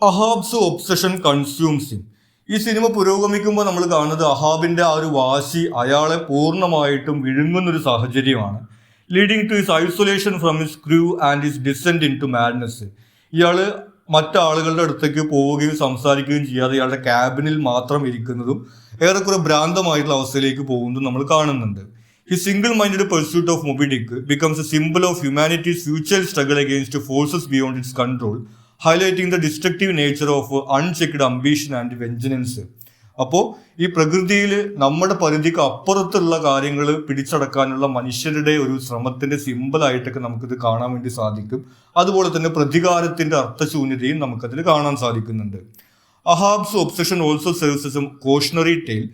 അഹാബ്സ് ഒബ്സഷൻ കൺസ്യൂംസ് ഹിം. ഈ സിനിമ പുരോഗമിക്കുമ്പോൾ നമ്മൾ കാണുന്നത് അഹാബിന്റെ ആ ഒരു വാശി അയാളെ പൂർണ്ണമായിട്ടും വിഴുങ്ങുന്നൊരു സാഹചര്യമാണ്. Leading to his isolation from his crew and his descent into madness. ഇയാള് മറ്റാളുകളുടെ അടുത്തേക്ക് പോവുകയും സംസാരിക്കുകയും ചെയ്യാതെ ഇയാളുടെ ക്യാബിനിൽ മാത്രം ഇരിക്കുന്നതും ഏറെക്കുറെ ഭ്രാന്തമായിട്ടുള്ള അവസ്ഥയിലേക്ക് പോകുന്നതും നമ്മൾ കാണുന്നുണ്ട്. His single minded pursuit of Moby Dick becomes a symbol of humanity's future struggle against forces beyond its control, highlighting the destructive nature of unchecked ambition and vengeance. അപ്പോൾ ഈ പ്രകൃതിയിൽ നമ്മുടെ പരിധിക്ക് അപ്പുറത്തുള്ള കാര്യങ്ങൾ പിടിച്ചടക്കാനുള്ള മനുഷ്യരുടെ ഒരു ശ്രമത്തിന്റെ സിമ്പിളായിട്ടൊക്കെ നമുക്കിത് കാണാൻ വേണ്ടി സാധിക്കും. അതുപോലെ തന്നെ പ്രതികാരത്തിന്റെ അർത്ഥശൂന്യതയും നമുക്കതിൽ കാണാൻ സാധിക്കുന്നുണ്ട്. Ahab's obsession also serves as a cautionary tale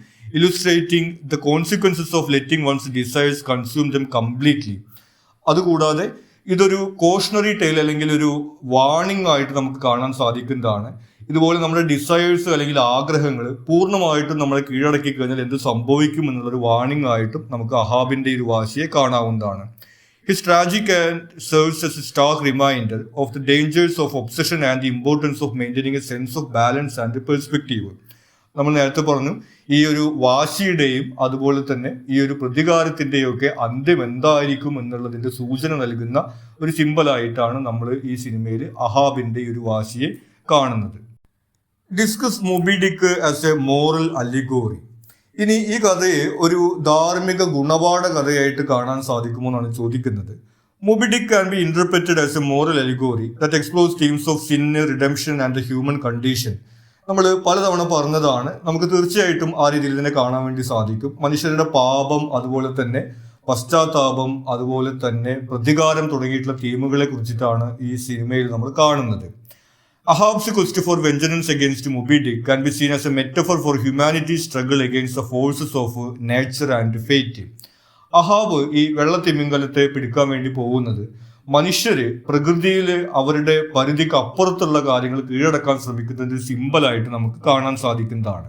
illustrating the consequences of letting one's desires consume them completely. അതുകൂടാതെ ഇതൊരു കോഷണറി ടെയിൽ അല്ലെങ്കിൽ ഒരു വാർണിംഗ് ആയിട്ട് നമുക്ക് കാണാൻ സാധിക്കുന്നതാണ്. ഇതുപോലെ നമ്മുടെ ഡിസയേഴ്സ് അല്ലെങ്കിൽ ആഗ്രഹങ്ങൾ പൂർണ്ണമായിട്ടും നമ്മളെ കീഴടക്കി കഴിഞ്ഞാൽ എന്ത് സംഭവിക്കും എന്നുള്ളൊരു വാർണിംഗ് ആയിട്ടും നമുക്ക് അഹാബിന്റെ ഒരു വാശിയെ കാണാവുന്നതാണ്. His tragic and serves as a stark reminder of the dangers of obsession and the importance of maintaining a sense of balance and perspective. നമ്മൾ നേരത്തെ പറഞ്ഞു ഈ ഒരു വാശിയുടെയും അതുപോലെ തന്നെ ഈ ഒരു പ്രതികാരത്തിന്റെയും ഒക്കെ അന്ത്യം എന്തായിരിക്കും എന്നുള്ളതിന്റെ സൂചന നൽകുന്ന ഒരു സിമ്പലായിട്ടാണ് നമ്മൾ ഈ സിനിമയിൽ അഹാബിന്റെ ഈ ഒരു വാശിയെ കാണുന്നത്. ഡിസ്കസ് മൊബി ഡിക്ക് ആസ് എ മോറൽ അലിഗോറി. ഇനി ഈ കഥയെ ഒരു ധാർമ്മിക ഗുണപാഠ കഥയായിട്ട് കാണാൻ സാധിക്കുമോ എന്നാണ് ചോദിക്കുന്നത്. Moby Dick can be interpreted as a moral allegory that explores themes of sin, redemption and the human condition. നമ്മൾ പലതവണ പറഞ്ഞതാണ്, നമുക്ക് തീർച്ചയായിട്ടും ആ രീതിയിൽ തന്നെ കാണാൻ വേണ്ടി സാധിക്കും. മനുഷ്യരുടെ പാപം, അതുപോലെ തന്നെ പശ്ചാത്താപം, അതുപോലെ തന്നെ പ്രതികാരം തുടങ്ങിയിട്ടുള്ള തീമുകളെ കുറിച്ചിട്ടാണ് ഈ സിനിമയിൽ നമ്മൾ കാണുന്നത്. Ahab's quest for vengeance against Moby Dick can be seen as a metaphor for humanity's struggle against the forces of nature and fate. Ahab ഈ വെള്ളത്തിമിംഗലത്തെ പിടിക്കാൻ വേണ്ടി പോകുന്നത് മനുഷ്യര് പ്രകൃതിയിൽ അവരുടെ പരിധിക്ക് അപ്പുറത്തുള്ള കാര്യങ്ങൾ കീഴടക്കാൻ ശ്രമിക്കുന്നതിന്റെ സിമ്പലായിട്ട് നമുക്ക് കാണാൻ സാധിക്കുന്നതാണ്.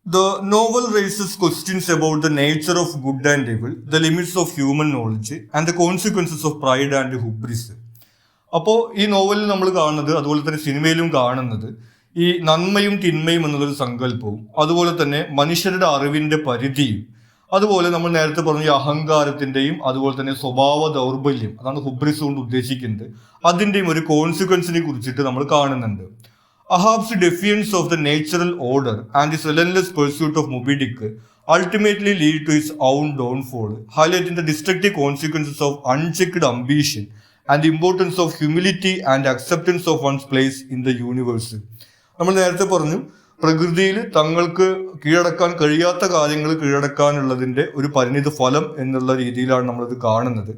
The novel raises questions about the nature of good and evil, the limits of human knowledge, and the consequences of pride and hubris. അപ്പോൾ ഈ നോവലിൽ നമ്മൾ കാണുന്നത്, അതുപോലെ തന്നെ സിനിമയിലും കാണുന്നത്, ഈ നന്മയും തിന്മയും എന്നുള്ളൊരു സങ്കല്പവും അതുപോലെ തന്നെ മനുഷ്യരുടെ അറിവിന്റെ പരിധിയും, അതുപോലെ നമ്മൾ നേരത്തെ പറഞ്ഞ ഈ അഹങ്കാരത്തിന്റെയും അതുപോലെ തന്നെ സ്വഭാവ ദൗർബല്യം, അതാണ് ഹുബ്രിസ് കൊണ്ട് ഉദ്ദേശിക്കുന്നത്, അതിന്റെയും ഒരു കോൺസിക്വൻസിനെ കുറിച്ചിട്ട് നമ്മൾ കാണുന്നുണ്ട്. Ahab's defiance of the natural order and his relentless pursuit of Moby Dick ultimately lead to his own downfall, highlighting the destructive consequences of unchecked ambition and the importance of humility and acceptance of one's place in the universe. നമ്മൾ നേരത്തെ പറഞ്ഞു, പ്രകൃതിയിൽ തങ്ങൾക്ക് കീഴടക്കാൻ കഴിയാത്ത കാര്യങ്ങൾ കീഴടക്കാനുള്ളതിന്റെ ഒരു പരിണിത ഫലം എന്നുള്ള രീതിയിലാണ് നമ്മളിത് കാണുന്നത്.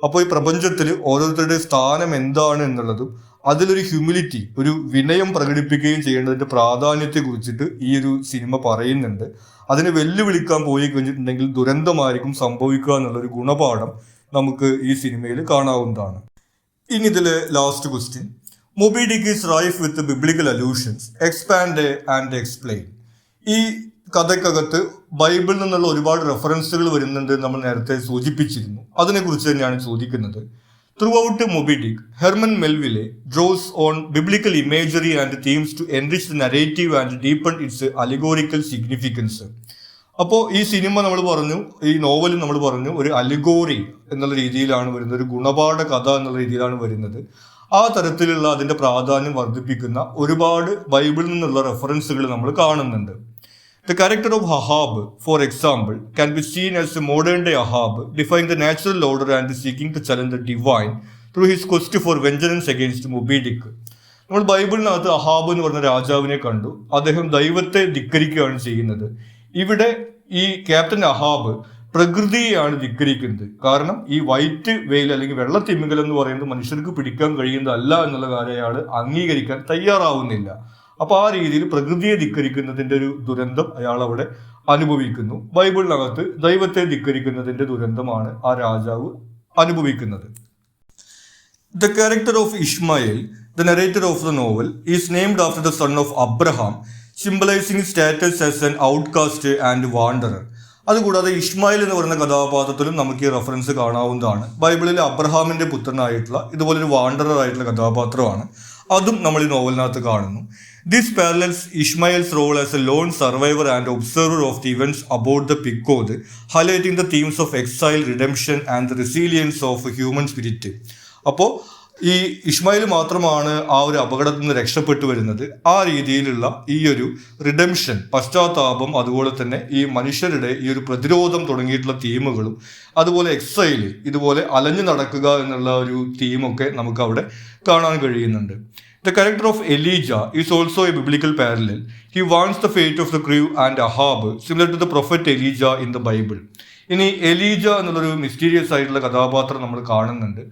അപ്പോൾ ഈ പ്രപഞ്ചത്തിൽ ഓരോരുത്തരുടെ സ്ഥാനം എന്താണ് എന്നുള്ളതും അതിലൊരു ഹ്യൂമിലിറ്റി, ഒരു വിനയം പ്രകടിപ്പിക്കുകയും ചെയ്യേണ്ടതിന്റെ പ്രാധാന്യത്തെ കുറിച്ചിട്ട് ഈ ഒരു സിനിമ പറയുന്നുണ്ട്. അതിനെ വെല്ലുവിളിക്കാൻ പോയി കഴിഞ്ഞിട്ടുണ്ടെങ്കിൽ ദുരന്തമായിരിക്കും സംഭവിക്കുക എന്നുള്ളൊരു ഗുണപാഠം നമുക്ക് ഈ സിനിമയിൽ കാണാവുന്നതാണ്. ഇനി ഇതിലെ last question, Moby Dick is rife with biblical allusions, expand and explain. ഈ കഥയ്ക്കകത്ത് ബൈബിളിൽ നിന്നുള്ള ഒരുപാട് റെഫറൻസുകൾ വരുന്നുണ്ട്, നമ്മൾ നേരത്തെ സൂചിപ്പിച്ചിരുന്നു. അതിനെക്കുറിച്ച് തന്നെയാണ് ചോദിക്കുന്നത്. Through out Moby Dick, Herman Melville draws on biblical imagery and themes to enrich the narrative and deepen its allegorical significance. അപ്പോൾ ഈ സിനിമ നമ്മൾ പറഞ്ഞു, ഈ നോവലും നമ്മൾ പറഞ്ഞു, ഒരു അലിഗോറി എന്നുള്ള രീതിയിലാണ് വരുന്നത്, ഒരു ഗുണപാഠ കഥ എന്നുള്ള രീതിയിലാണ് വരുന്നത്. ആ തരത്തിലുള്ള അതിന്റെ പ്രാധാന്യം വർദ്ധിപ്പിക്കുന്ന ഒരുപാട് ബൈബിളിൽ നിന്നുള്ള റെഫറൻസുകൾ നമ്മൾ കാണുന്നുണ്ട്. The character of Ahab, for example, can be seen as a modern-day Ahab, defying the natural order and seeking to challenge the divine through his quest for vengeance against Moby Dick. നമ്മൾ ബൈബിളിനകത്ത് Ahab എന്ന് പറഞ്ഞ രാജാവിനെ കണ്ടു. അദ്ദേഹം ദൈവത്തെ ധിക്കരിക്കുകയാണ് ചെയ്യുന്നത്. ഇവിടെ ഈ ക്യാപ്റ്റൻ അഹാബ് പ്രകൃതിയെയാണ് ധിക്കരിക്കുന്നത്. കാരണം ഈ വൈറ്റ് വെയിൽ അല്ലെങ്കിൽ വെള്ളത്തിമിംഗലം എന്ന് പറയുന്നത് മനുഷ്യർക്ക് പിടിക്കാൻ കഴിയുന്നതല്ല എന്നുള്ള കാര്യം അയാൾ അംഗീകരിക്കാൻ തയ്യാറാവുന്നില്ല. അപ്പൊ ആ രീതിയിൽ പ്രകൃതിയെ ധിക്കരിക്കുന്നതിന്റെ ഒരു ദുരന്തം അയാൾ അവിടെ അനുഭവിക്കുന്നു. ബൈബിളിനകത്ത് ദൈവത്തെ ധിക്കരിക്കുന്നതിന്റെ ദുരന്തമാണ് ആ രാജാവ് അനുഭവിക്കുന്നത്. The character of Ishmael, the narrator of the novel, is named after the son of Abraham, symbolizing his status as an outcast and wanderer. അതുകൂടാതെ ഇഷ്മായിൽ എന്ന് പറയുന്ന കഥാപാത്രത്തിലും നമുക്ക് ഈ റെഫറൻസ് കാണാവുന്നതാണ്. ബൈബിളിലെ അബ്രഹാമിന്റെ പുത്രനായിട്ടുള്ള ഇതുപോലൊരു വാണ്ടറർ ആയിട്ടുള്ള കഥാപാത്രമാണ്. അതും നമ്മൾ ഈ നോവലിനകത്ത് കാണുന്നു. This parallels Ishmael's role as a lone survivor and observer of the events aboard the Pequod, highlighting the themes of exile, redemption and the resilience of human spirit. അപ്പോൾ ഈ ഇഷ്മായിൽ മാത്രമാണ് ആ ഒരു അപകടത്തിൽ നിന്ന് രക്ഷപ്പെട്ടു വരുന്നത്. ആ രീതിയിലുള്ള ഈ ഒരു റിഡംഷൻ, പശ്ചാത്താപം, അതുപോലെ തന്നെ ഈ മനുഷ്യരുടെ ഈ ഒരു പ്രതിരോധം തുടങ്ങിയിട്ടുള്ള തീമുകളും, അതുപോലെ എക്സൈല്, ഇതുപോലെ അലഞ്ഞു നടക്കുക എന്നുള്ള ഒരു തീമൊക്കെ നമുക്ക് അവിടെ കാണാൻ കഴിയുന്നുണ്ട്. The character of Elijah is also a biblical parallel. He warns the fate of the crew and Ahab, similar to the prophet Elijah in the Bible. ഇനി എലീജ എന്നുള്ളൊരു മിസ്റ്റീരിയസ് ആയിട്ടുള്ള കഥാപാത്രം നമ്മൾ കാണുന്നുണ്ട്.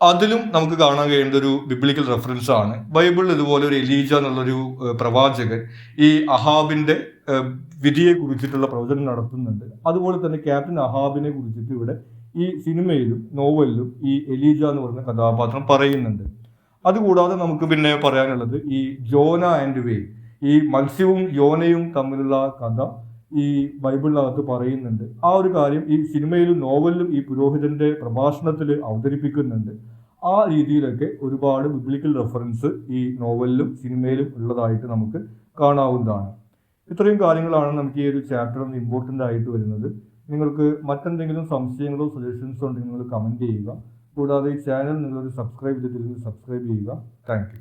അതിലും നമുക്ക് കാണാൻ കഴിയുന്ന ഒരു ബിബ്ലിക്കൽ റെഫറൻസ് ആണ്. ബൈബിളിൽ ഇതുപോലെ ഒരു എലീജ എന്നുള്ളൊരു പ്രവാചകൻ ഈ അഹാബിന്റെ വിധിയെ കുറിച്ചിട്ടുള്ള പ്രവചനം നടത്തുന്നുണ്ട്. അതുപോലെ തന്നെ ക്യാപ്റ്റൻ അഹാബിനെ കുറിച്ചിട്ട് ഇവിടെ ഈ സിനിമയിലും നോവലിലും ഈ എലീജ എന്ന് പറയുന്ന കഥാപാത്രം പറയുന്നുണ്ട്. അതുകൂടാതെ നമുക്ക് പിന്നെ പറയാനുള്ളത് ഈ ജോന ആൻഡ് വെയിൽ, ഈ മത്സ്യവും യോനയും തമ്മിലുള്ള കഥ ഈ ബൈബിളിനകത്ത് പറയുന്നുണ്ട്. ആ ഒരു കാര്യം ഈ സിനിമയിലും നോവലിലും ഈ പുരോഹിതന്റെ പ്രഭാഷണത്തിൽ അവതരിപ്പിക്കുന്നുണ്ട്. ആ രീതിയിലൊക്കെ ഒരുപാട് ബിബ്ലിക്കൽ റെഫറൻസ് ഈ നോവലിലും സിനിമയിലും ഉള്ളതായിട്ട് നമുക്ക് കാണാവുന്നതാണ്. ഇത്രയും കാര്യങ്ങളാണ് നമുക്ക് ഈ ഒരു ചാപ്റ്ററിന് ഇമ്പോർട്ടൻ്റ് ആയിട്ട് വരുന്നത്. നിങ്ങൾക്ക് മറ്റെന്തെങ്കിലും സംശയങ്ങളോ സജഷൻസോ ഉണ്ടെങ്കിൽ നിങ്ങൾ കമൻറ്റ് ചെയ്യുക. കൂടാതെ ഈ ചാനൽ നിങ്ങളൊരു സബ്സ്ക്രൈബ് ചെയ്തിട്ടില്ലെങ്കിൽ സബ്സ്ക്രൈബ് ചെയ്യുക. Thank you.